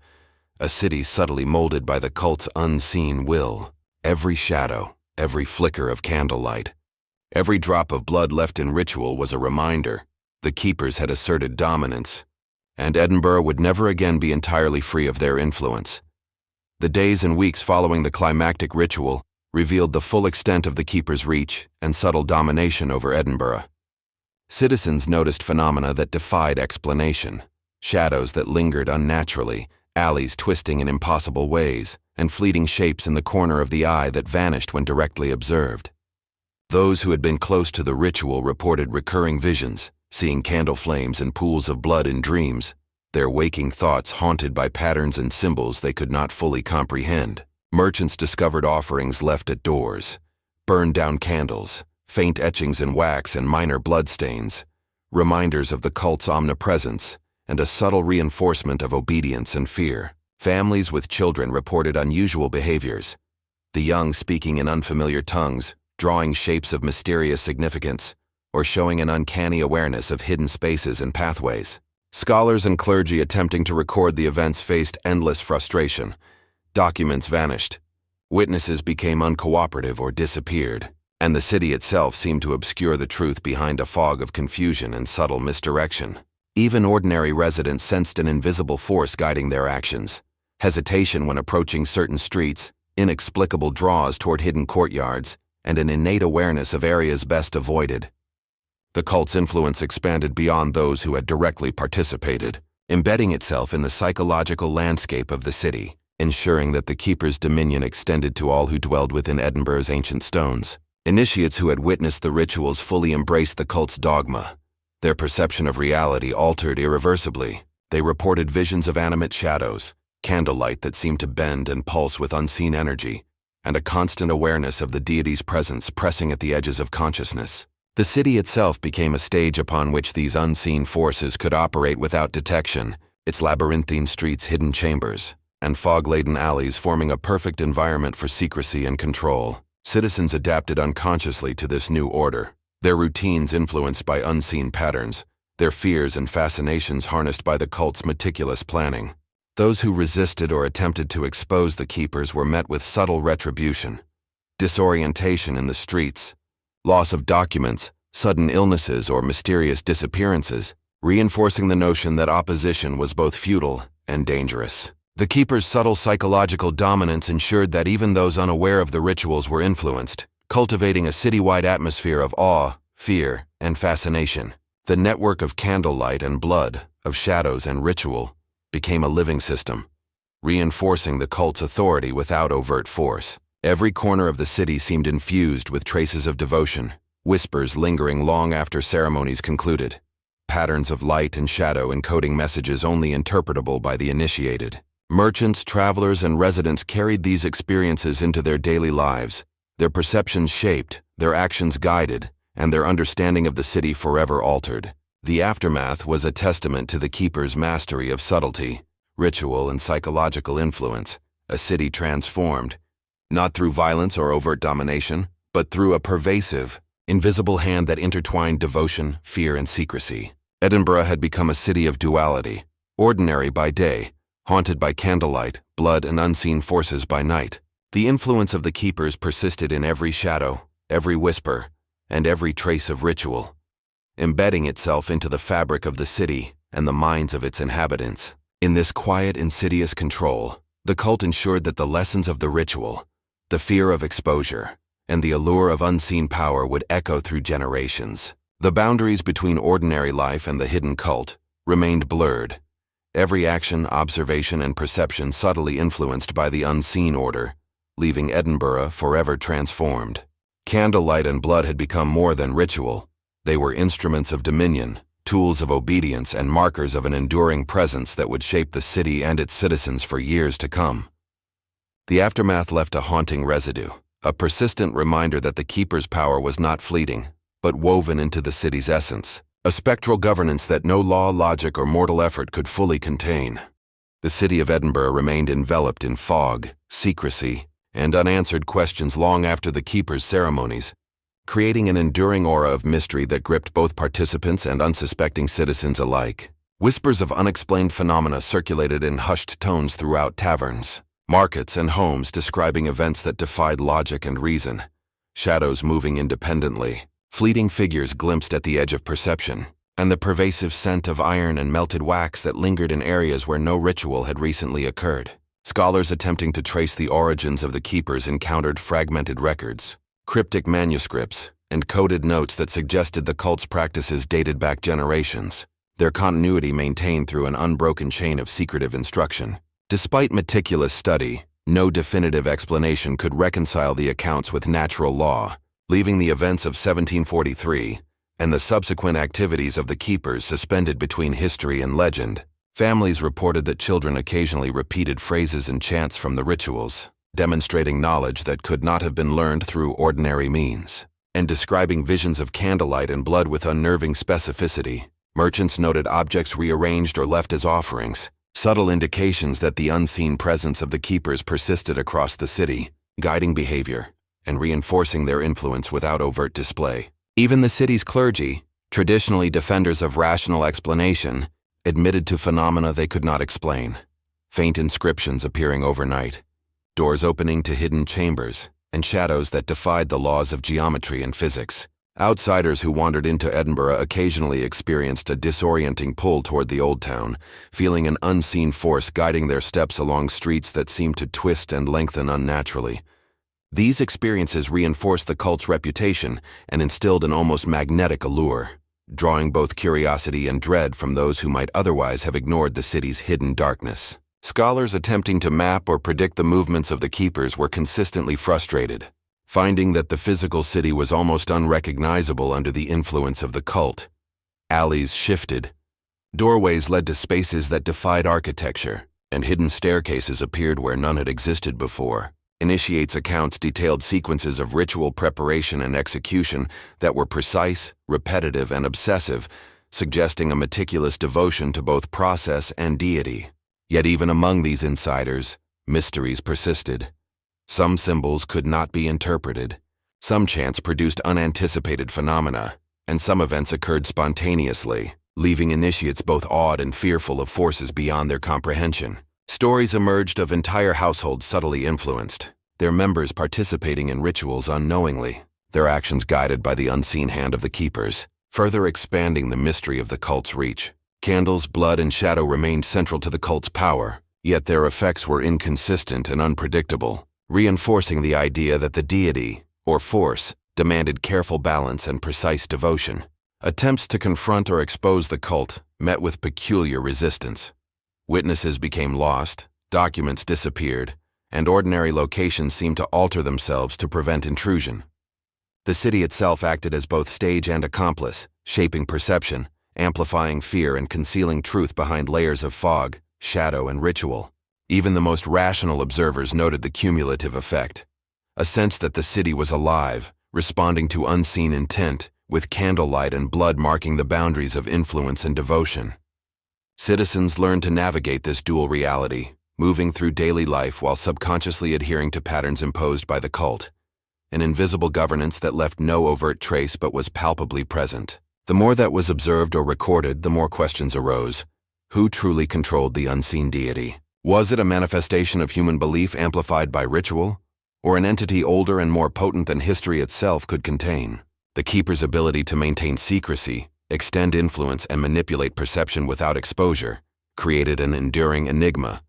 a city subtly molded by the cult's unseen will. Every shadow, every flicker of candlelight, every drop of blood left in ritual was a reminder. The keepers had asserted dominance, and Edinburgh would never again be entirely free of their influence. The days and weeks following the climactic ritual revealed the full extent of the keepers' reach and subtle domination over Edinburgh. Citizens noticed phenomena that defied explanation: shadows that lingered unnaturally, alleys twisting in impossible ways, and fleeting shapes in the corner of the eye that vanished when directly observed. Those who had been close to the ritual reported recurring visions, seeing candle flames and pools of blood in dreams, their waking thoughts haunted by patterns and symbols they could not fully comprehend. Merchants discovered offerings left at doors, burned down candles, faint etchings in wax and minor bloodstains, reminders of the cult's omnipresence, and a subtle reinforcement of obedience and fear. Families with children reported unusual behaviors, the young speaking in unfamiliar tongues, drawing shapes of mysterious significance, or showing an uncanny awareness of hidden spaces and pathways. Scholars and clergy attempting to record the events faced endless frustration. Documents vanished. Witnesses became uncooperative or disappeared, and the city itself seemed to obscure the truth behind a fog of confusion and subtle misdirection. Even ordinary residents sensed an invisible force guiding their actions. Hesitation when approaching certain streets, inexplicable draws toward hidden courtyards, and an innate awareness of areas best avoided. The cult's influence expanded beyond those who had directly participated, embedding itself in the psychological landscape of the city, ensuring that the keeper's dominion extended to all who dwelled within Edinburgh's ancient stones. Initiates who had witnessed the rituals fully embraced the cult's dogma. Their perception of reality altered irreversibly. They reported visions of animate shadows, candlelight that seemed to bend and pulse with unseen energy, and a constant awareness of the deity's presence pressing at the edges of consciousness. The city itself became a stage upon which these unseen forces could operate without detection, its labyrinthine streets hidden chambers, and fog-laden alleys forming a perfect environment for secrecy and control. Citizens adapted unconsciously to this new order, their routines influenced by unseen patterns, their fears and fascinations harnessed by the cult's meticulous planning. Those who resisted or attempted to expose the keepers were met with subtle retribution. Disorientation in the streets, loss of documents, sudden illnesses, or mysterious disappearances, reinforcing the notion that opposition was both futile and dangerous. The keeper's subtle psychological dominance ensured that even those unaware of the rituals were influenced, cultivating a citywide atmosphere of awe, fear, and fascination. The network of candlelight and blood, of shadows and ritual, became a living system, reinforcing the cult's authority without overt force. Every corner of the city seemed infused with traces of devotion, whispers lingering long after ceremonies concluded, patterns of light and shadow encoding messages only interpretable by the initiated. Merchants, travelers, and residents carried these experiences into their daily lives, their perceptions shaped, their actions guided, and their understanding of the city forever altered. The aftermath was a testament to the keeper's mastery of subtlety, ritual, and psychological influence, a city transformed, not through violence or overt domination, but through a pervasive, invisible hand that intertwined devotion, fear, and secrecy. Edinburgh had become a city of duality, ordinary by day, haunted by candlelight, blood, and unseen forces by night. The influence of the keepers persisted in every shadow, every whisper, and every trace of ritual, embedding itself into the fabric of the city and the minds of its inhabitants. In this quiet, insidious control, the cult ensured that the lessons of the ritual, the fear of exposure, and the allure of unseen power would echo through generations. The boundaries between ordinary life and the hidden cult remained blurred, every action, observation, and perception subtly influenced by the unseen order, leaving Edinburgh forever transformed. Candlelight and blood had become more than ritual. They were instruments of dominion, tools of obedience, and markers of an enduring presence that would shape the city and its citizens for years to come. The aftermath left a haunting residue, a persistent reminder that the keeper's power was not fleeting, but woven into the city's essence, a spectral governance that no law, logic, or mortal effort could fully contain. The city of Edinburgh remained enveloped in fog, secrecy, and unanswered questions long after the keeper's ceremonies, creating an enduring aura of mystery that gripped both participants and unsuspecting citizens alike. Whispers of unexplained phenomena circulated in hushed tones throughout taverns, markets, and homes, describing events that defied logic and reason. Shadows moving independently, fleeting figures glimpsed at the edge of perception, and the pervasive scent of iron and melted wax that lingered in areas where no ritual had recently occurred. Scholars attempting to trace the origins of the keepers encountered fragmented records, cryptic manuscripts, and coded notes that suggested the cult's practices dated back generations, their continuity maintained through an unbroken chain of secretive instruction. Despite meticulous study, no definitive explanation could reconcile the accounts with natural law, leaving the events of 1743 and the subsequent activities of the keepers suspended between history and legend. Families reported that children occasionally repeated phrases and chants from the rituals, demonstrating knowledge that could not have been learned through ordinary means. And describing visions of candlelight and blood with unnerving specificity, merchants noted objects rearranged or left as offerings, subtle indications that the unseen presence of the keepers persisted across the city, guiding behavior and reinforcing their influence without overt display. Even the city's clergy, traditionally defenders of rational explanation, admitted to phenomena they could not explain. Faint inscriptions appearing overnight, doors opening to hidden chambers, and shadows that defied the laws of geometry and physics. Outsiders who wandered into Edinburgh occasionally experienced a disorienting pull toward the old town, feeling an unseen force guiding their steps along streets that seemed to twist and lengthen unnaturally. These experiences reinforced the cult's reputation and instilled an almost magnetic allure, drawing both curiosity and dread from those who might otherwise have ignored the city's hidden darkness. Scholars attempting to map or predict the movements of the keepers were consistently frustrated, finding that the physical city was almost unrecognizable under the influence of the cult. Alleys shifted, doorways led to spaces that defied architecture, and hidden staircases appeared where none had existed before. Initiates' accounts detailed sequences of ritual preparation and execution that were precise, repetitive, and obsessive, suggesting a meticulous devotion to both process and deity. Yet even among these insiders, mysteries persisted. Some symbols could not be interpreted, some chants produced unanticipated phenomena, and some events occurred spontaneously, leaving initiates both awed and fearful of forces beyond their comprehension. Stories emerged of entire households subtly influenced, their members participating in rituals unknowingly, their actions guided by the unseen hand of the keepers, further expanding the mystery of the cult's reach. Candles, blood, and shadow remained central to the cult's power, yet their effects were inconsistent and unpredictable, reinforcing the idea that the deity, or force, demanded careful balance and precise devotion. Attempts to confront or expose the cult met with peculiar resistance. Witnesses became lost, documents disappeared, and ordinary locations seemed to alter themselves to prevent intrusion. The city itself acted as both stage and accomplice, shaping perception, amplifying fear and concealing truth behind layers of fog, shadow, and ritual. Even the most rational observers noted the cumulative effect, a sense that the city was alive, responding to unseen intent, with candlelight and blood marking the boundaries of influence and devotion. Citizens learned to navigate this dual reality, moving through daily life while subconsciously adhering to patterns imposed by the cult, an invisible governance that left no overt trace but was palpably present. The more that was observed or recorded, the more questions arose. Who truly controlled the unseen deity? Was it a manifestation of human belief amplified by ritual, or an entity older and more potent than history itself could contain? The keeper's ability to maintain secrecy, extend influence, and manipulate perception without exposure created an enduring enigma,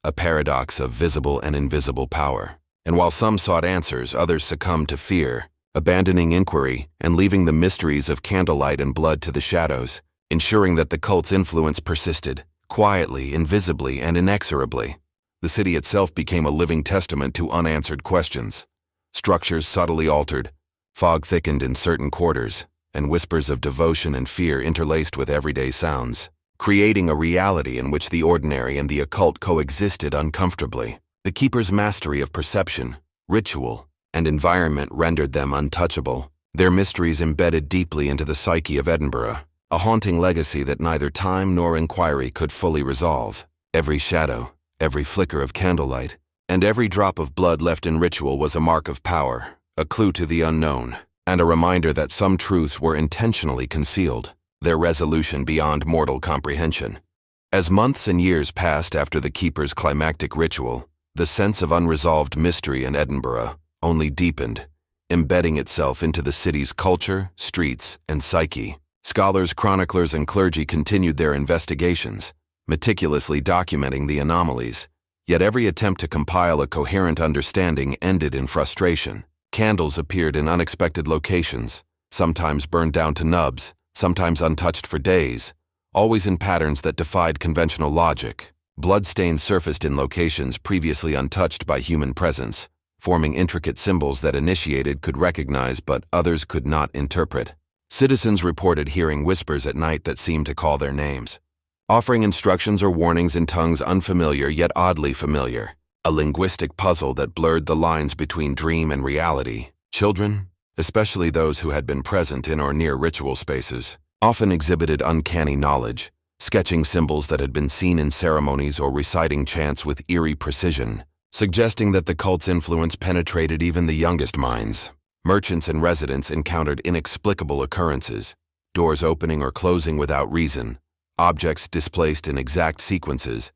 a paradox of visible and invisible power. And while some sought answers, others succumbed to fear, abandoning inquiry and leaving the mysteries of candlelight and blood to the shadows, ensuring that the cult's influence persisted, quietly, invisibly, and inexorably. The city itself became a living testament to unanswered questions. Structures subtly altered, fog thickened in certain quarters, and whispers of devotion and fear interlaced with everyday sounds, creating a reality in which the ordinary and the occult coexisted uncomfortably. The keeper's mastery of perception, ritual, and environment rendered them untouchable, their mysteries embedded deeply into the psyche of Edinburgh, a haunting legacy that neither time nor inquiry could fully resolve. Every shadow, every flicker of candlelight, and every drop of blood left in ritual was a mark of power, a clue to the unknown, and a reminder that some truths were intentionally concealed, their resolution beyond mortal comprehension. As months and years passed after the keeper's climactic ritual, the sense of unresolved mystery in Edinburgh only deepened, embedding itself into the city's culture, streets, and psyche. Scholars, chroniclers, and clergy continued their investigations, meticulously documenting the anomalies, yet every attempt to compile a coherent understanding ended in frustration. Candles appeared in unexpected locations, sometimes burned down to nubs, sometimes untouched for days, always in patterns that defied conventional logic. Bloodstains surfaced in locations previously untouched by human presence, forming intricate symbols that initiated could recognize but others could not interpret. Citizens reported hearing whispers at night that seemed to call their names, offering instructions or warnings in tongues unfamiliar yet oddly familiar, a linguistic puzzle that blurred the lines between dream and reality. Children, especially those who had been present in or near ritual spaces, often exhibited uncanny knowledge, sketching symbols that had been seen in ceremonies or reciting chants with eerie precision, suggesting that the cult's influence penetrated even the youngest minds. Merchants and residents encountered inexplicable occurrences, doors opening or closing without reason, objects displaced in exact sequences,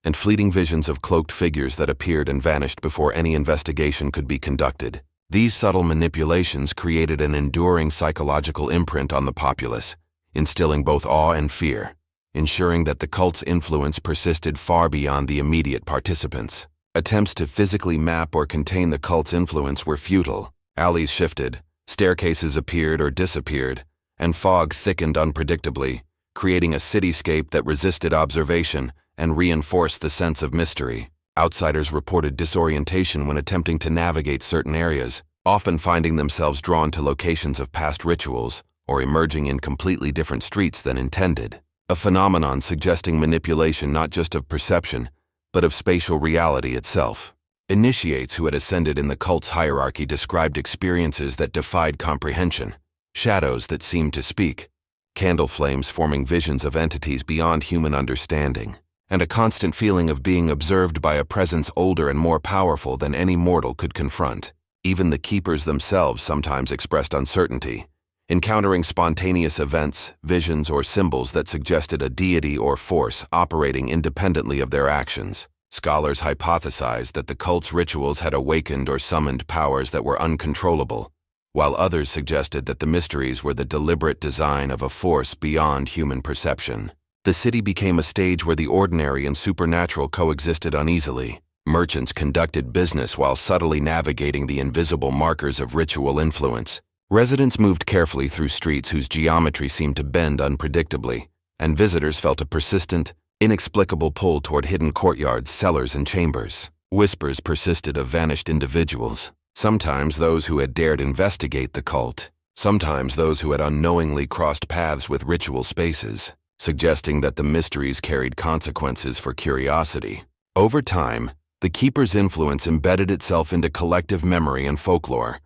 and fleeting visions of cloaked figures that appeared and vanished before any investigation could be conducted. These subtle manipulations created an enduring psychological imprint on the populace, instilling both awe and fear, ensuring that the cult's influence persisted far beyond the immediate participants. Attempts to physically map or contain the cult's influence were futile. Alleys shifted, staircases appeared or disappeared, and fog thickened unpredictably, creating a cityscape that resisted observation and reinforced the sense of mystery. Outsiders reported disorientation when attempting to navigate certain areas, often finding themselves drawn to locations of past rituals or emerging in completely different streets than intended, a phenomenon suggesting manipulation not just of perception, but of spatial reality itself. Initiates who had ascended in the cult's hierarchy described experiences that defied comprehension, shadows that seemed to speak, candle flames forming visions of entities beyond human understanding, and a constant feeling of being observed by a presence older and more powerful than any mortal could confront. Even the keepers themselves sometimes expressed uncertainty, encountering spontaneous events, visions, or symbols that suggested a deity or force operating independently of their actions. Scholars hypothesized that the cult's rituals had awakened or summoned powers that were uncontrollable, while others suggested that the mysteries were the deliberate design of a force beyond human perception. The city became a stage where the ordinary and supernatural coexisted uneasily. Merchants conducted business while subtly navigating the invisible markers of ritual influence. Residents moved carefully through streets whose geometry seemed to bend unpredictably, and visitors felt a persistent, inexplicable pull toward hidden courtyards, cellars, and chambers. Whispers persisted of vanished individuals, sometimes those who had dared investigate the cult, sometimes those who had unknowingly crossed paths with ritual spaces, suggesting that the mysteries carried consequences for curiosity. Over time, the keeper's influence embedded itself into collective memory and folklore,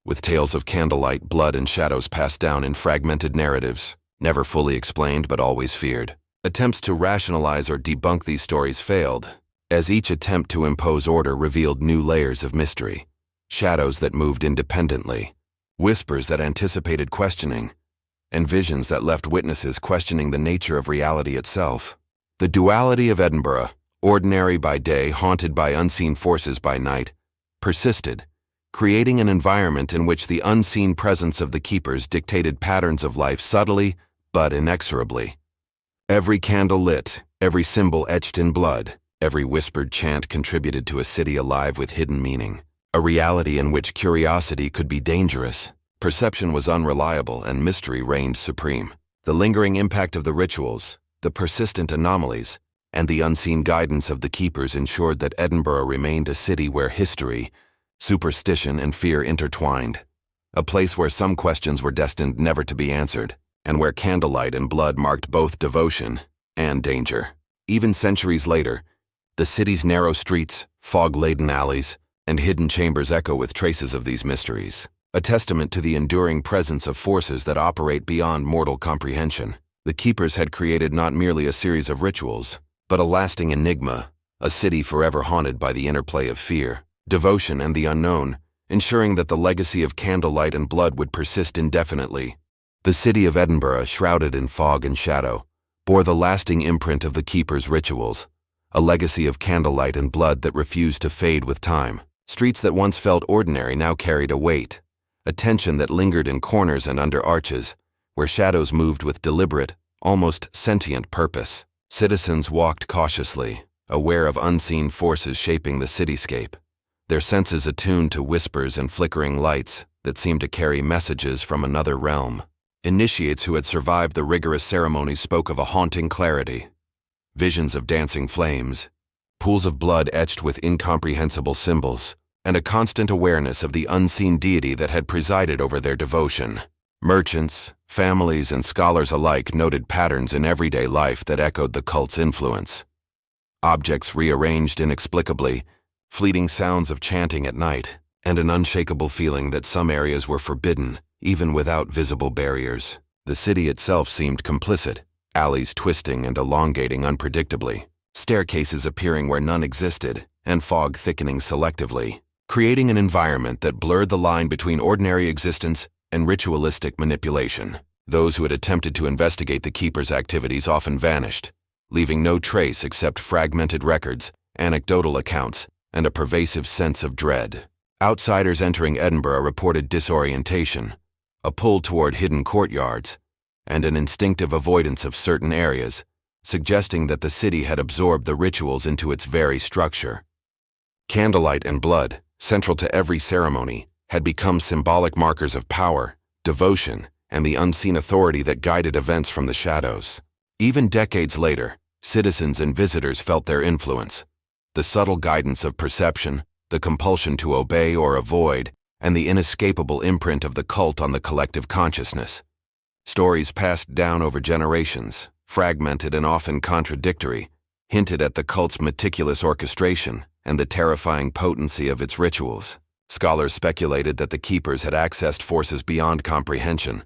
with tales of candlelight, blood, and shadows passed down in fragmented narratives, never fully explained but always feared. Attempts to rationalize or debunk these stories failed, as each attempt to impose order revealed new layers of mystery, shadows that moved independently, whispers that anticipated questioning, and visions that left witnesses questioning the nature of reality itself. The duality of Edinburgh, ordinary by day, haunted by unseen forces by night, persisted, creating an environment in which the unseen presence of the keepers dictated patterns of life subtly but inexorably. Every candle lit, every symbol etched in blood, every whispered chant contributed to a city alive with hidden meaning, a reality in which curiosity could be dangerous, perception was unreliable, and mystery reigned supreme. The lingering impact of the rituals, the persistent anomalies, and the unseen guidance of the keepers ensured that Edinburgh remained a city where history, superstition, and fear intertwined, a place where some questions were destined never to be answered, and where candlelight and blood marked both devotion and danger. Even centuries later, the city's narrow streets, fog-laden alleys, and hidden chambers echo with traces of these mysteries, a testament to the enduring presence of forces that operate beyond mortal comprehension. The keepers had created not merely a series of rituals, but a lasting enigma, a city forever haunted by the interplay of fear, devotion, and the unknown, ensuring that the legacy of candlelight and blood would persist indefinitely. The city of Edinburgh, shrouded in fog and shadow, bore the lasting imprint of the keepers' rituals, a legacy of candlelight and blood that refused to fade with time. Streets that once felt ordinary now carried a weight, a tension that lingered in corners and under arches, where shadows moved with deliberate, almost sentient purpose. Citizens walked cautiously, aware of unseen forces shaping the cityscape, their senses attuned to whispers and flickering lights that seemed to carry messages from another realm. Initiates who had survived the rigorous ceremonies spoke of a haunting clarity, visions of dancing flames, pools of blood etched with incomprehensible symbols, and a constant awareness of the unseen deity that had presided over their devotion. Merchants, families, and scholars alike noted patterns in everyday life that echoed the cult's influence. Objects rearranged inexplicably, fleeting sounds of chanting at night, and an unshakable feeling that some areas were forbidden, even without visible barriers. The city itself seemed complicit, alleys twisting and elongating unpredictably, staircases appearing where none existed, and fog thickening selectively, creating an environment that blurred the line between ordinary existence and ritualistic manipulation. Those who had attempted to investigate the keeper's activities often vanished, leaving no trace except fragmented records, anecdotal accounts, and a pervasive sense of dread. Outsiders entering Edinburgh reported disorientation, a pull toward hidden courtyards, and an instinctive avoidance of certain areas, suggesting that the city had absorbed the rituals into its very structure. Candlelight and blood, central to every ceremony, had become symbolic markers of power, devotion, and the unseen authority that guided events from the shadows. Even decades later, citizens and visitors felt their influence. The subtle guidance of perception, the compulsion to obey or avoid, and the inescapable imprint of the cult on the collective consciousness. Stories passed down over generations, fragmented and often contradictory, hinted at the cult's meticulous orchestration and the terrifying potency of its rituals. Scholars speculated that the keepers had accessed forces beyond comprehension,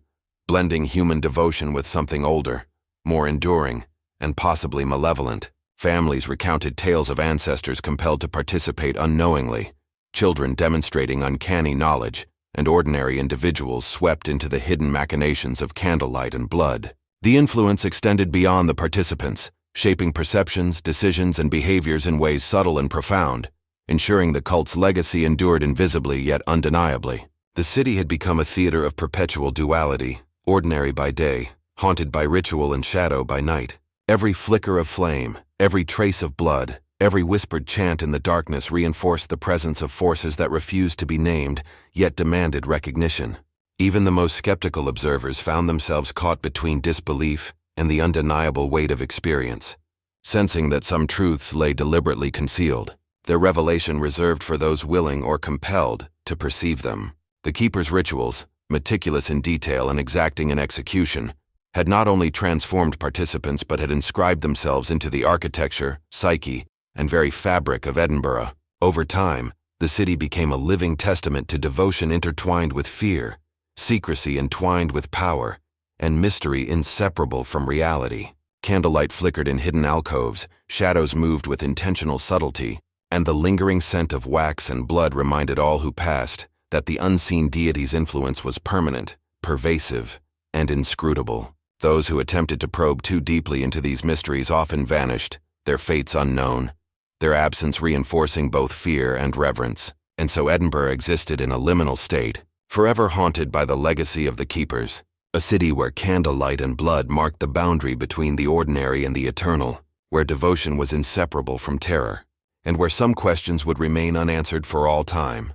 blending human devotion with something older, more enduring, and possibly malevolent. Families recounted tales of ancestors compelled to participate unknowingly, children demonstrating uncanny knowledge, and ordinary individuals swept into the hidden machinations of candlelight and blood. The influence extended beyond the participants, shaping perceptions, decisions, and behaviors in ways subtle and profound, ensuring the cult's legacy endured invisibly yet undeniably. The city had become a theater of perpetual duality, ordinary by day, haunted by ritual and shadow by night. Every flicker of flame, every trace of blood, every whispered chant in the darkness reinforced the presence of forces that refused to be named, yet demanded recognition. Even the most skeptical observers found themselves caught between disbelief and the undeniable weight of experience, sensing that some truths lay deliberately concealed, their revelation reserved for those willing or compelled to perceive them. The keeper's rituals, meticulous in detail and exacting in execution, had not only transformed participants but had inscribed themselves into the architecture, psyche, and very fabric of Edinburgh. Over time, the city became a living testament to devotion intertwined with fear, secrecy entwined with power, and mystery inseparable from reality. Candlelight flickered in hidden alcoves, shadows moved with intentional subtlety, and the lingering scent of wax and blood reminded all who passed that the unseen deity's influence was permanent, pervasive, and inscrutable. Those who attempted to probe too deeply into these mysteries often vanished, their fates unknown, their absence reinforcing both fear and reverence. And so Edinburgh existed in a liminal state, forever haunted by the legacy of the keepers, a city where candlelight and blood marked the boundary between the ordinary and the eternal, where devotion was inseparable from terror, and where some questions would remain unanswered for all time.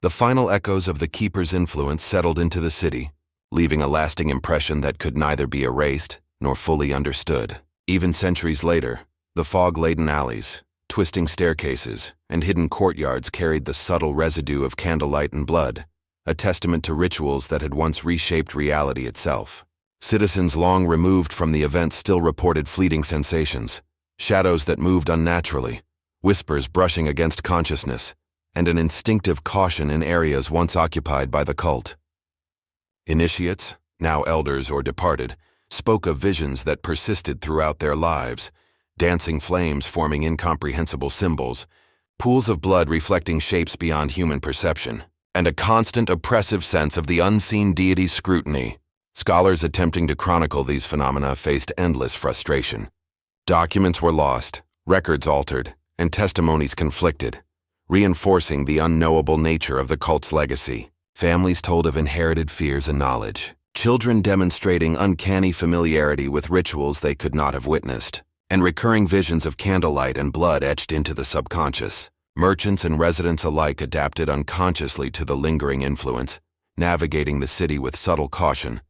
The final echoes of the keeper's influence settled into the city, leaving a lasting impression that could neither be erased nor fully understood. Even centuries later, the fog-laden alleys, twisting staircases, and hidden courtyards carried the subtle residue of candlelight and blood, a testament to rituals that had once reshaped reality itself. Citizens long removed from the event still reported fleeting sensations, shadows that moved unnaturally, whispers brushing against consciousness, and an instinctive caution in areas once occupied by the cult. Initiates, now elders or departed, spoke of visions that persisted throughout their lives, dancing flames forming incomprehensible symbols, pools of blood reflecting shapes beyond human perception, and a constant oppressive sense of the unseen deity's scrutiny. Scholars attempting to chronicle these phenomena faced endless frustration. Documents were lost, records altered, and testimonies conflicted, reinforcing the unknowable nature of the cult's legacy. Families told of inherited fears and knowledge, children demonstrating uncanny familiarity with rituals they could not have witnessed, and recurring visions of candlelight and blood etched into the subconscious. Merchants and residents alike adapted unconsciously to the lingering influence, navigating the city with subtle caution,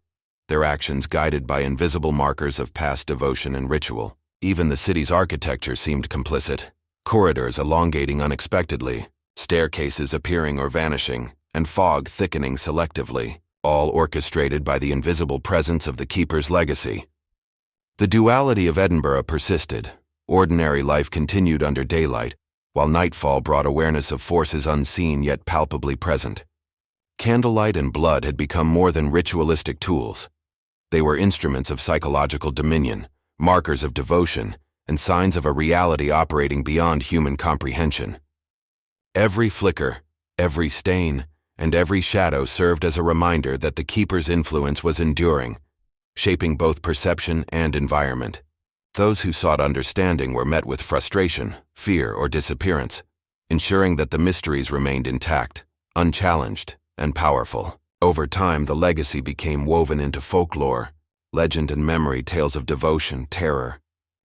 their actions guided by invisible markers of past devotion and ritual. Even the city's architecture seemed complicit, corridors elongating unexpectedly, staircases appearing or vanishing, and fog thickening selectively. all orchestrated by the invisible presence of the keeper's legacy. The duality of Edinburgh persisted. Ordinary life continued under daylight, while nightfall brought awareness of forces unseen yet palpably present. Candlelight and blood had become more than ritualistic tools. They were instruments of psychological dominion, markers of devotion, and signs of a reality operating beyond human comprehension. Every flicker, every stain, and every shadow served as a reminder that the keeper's influence was enduring, shaping both perception and environment. Those who sought understanding were met with frustration, fear, or disappearance, ensuring that the mysteries remained intact, unchallenged, and powerful. Over time, the legacy became woven into folklore, legend and memory, tales of devotion, terror,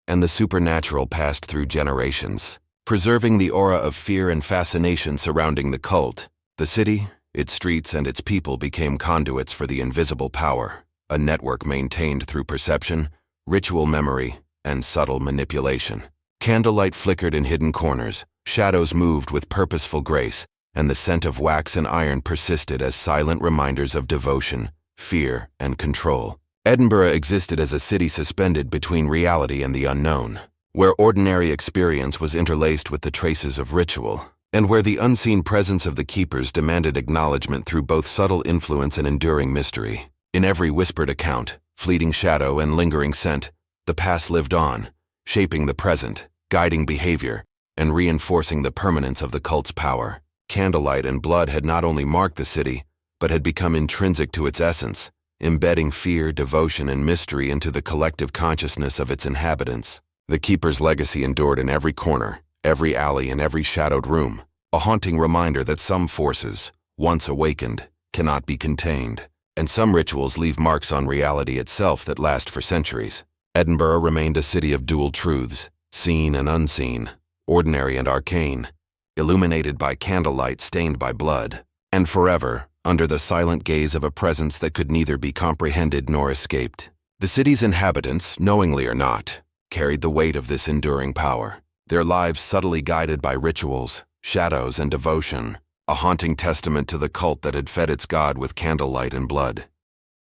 and the supernatural passed through generations, preserving the aura of fear and fascination surrounding the cult. The city, its streets, and its people became conduits for the invisible power, a network maintained through perception, ritual memory, and subtle manipulation. Candlelight flickered in hidden corners, shadows moved with purposeful grace, and the scent of wax and iron persisted as silent reminders of devotion, fear, and control. Edinburgh existed as a city suspended between reality and the unknown, where ordinary experience was interlaced with the traces of ritual, and where the unseen presence of the keepers demanded acknowledgement through both subtle influence and enduring mystery. In every whispered account, fleeting shadow, and lingering scent, the past lived on, shaping the present, guiding behavior, and reinforcing the permanence of the cult's power. Candlelight and blood had not only marked the city, but had become intrinsic to its essence, embedding fear, devotion, and mystery into the collective consciousness of its inhabitants. The keeper's legacy endured in every corner, every alley, and every shadowed room, a haunting reminder that some forces, once awakened, cannot be contained, and some rituals leave marks on reality itself that last for centuries. Edinburgh remained a city of dual truths, seen and unseen, ordinary and arcane, illuminated by candlelight stained by blood, and forever under the silent gaze of a presence that could neither be comprehended nor escaped. The city's inhabitants, knowingly or not, carried the weight of this enduring power, their lives subtly guided by rituals, shadows, and devotion, a haunting testament to the cult that had fed its god with candlelight and blood.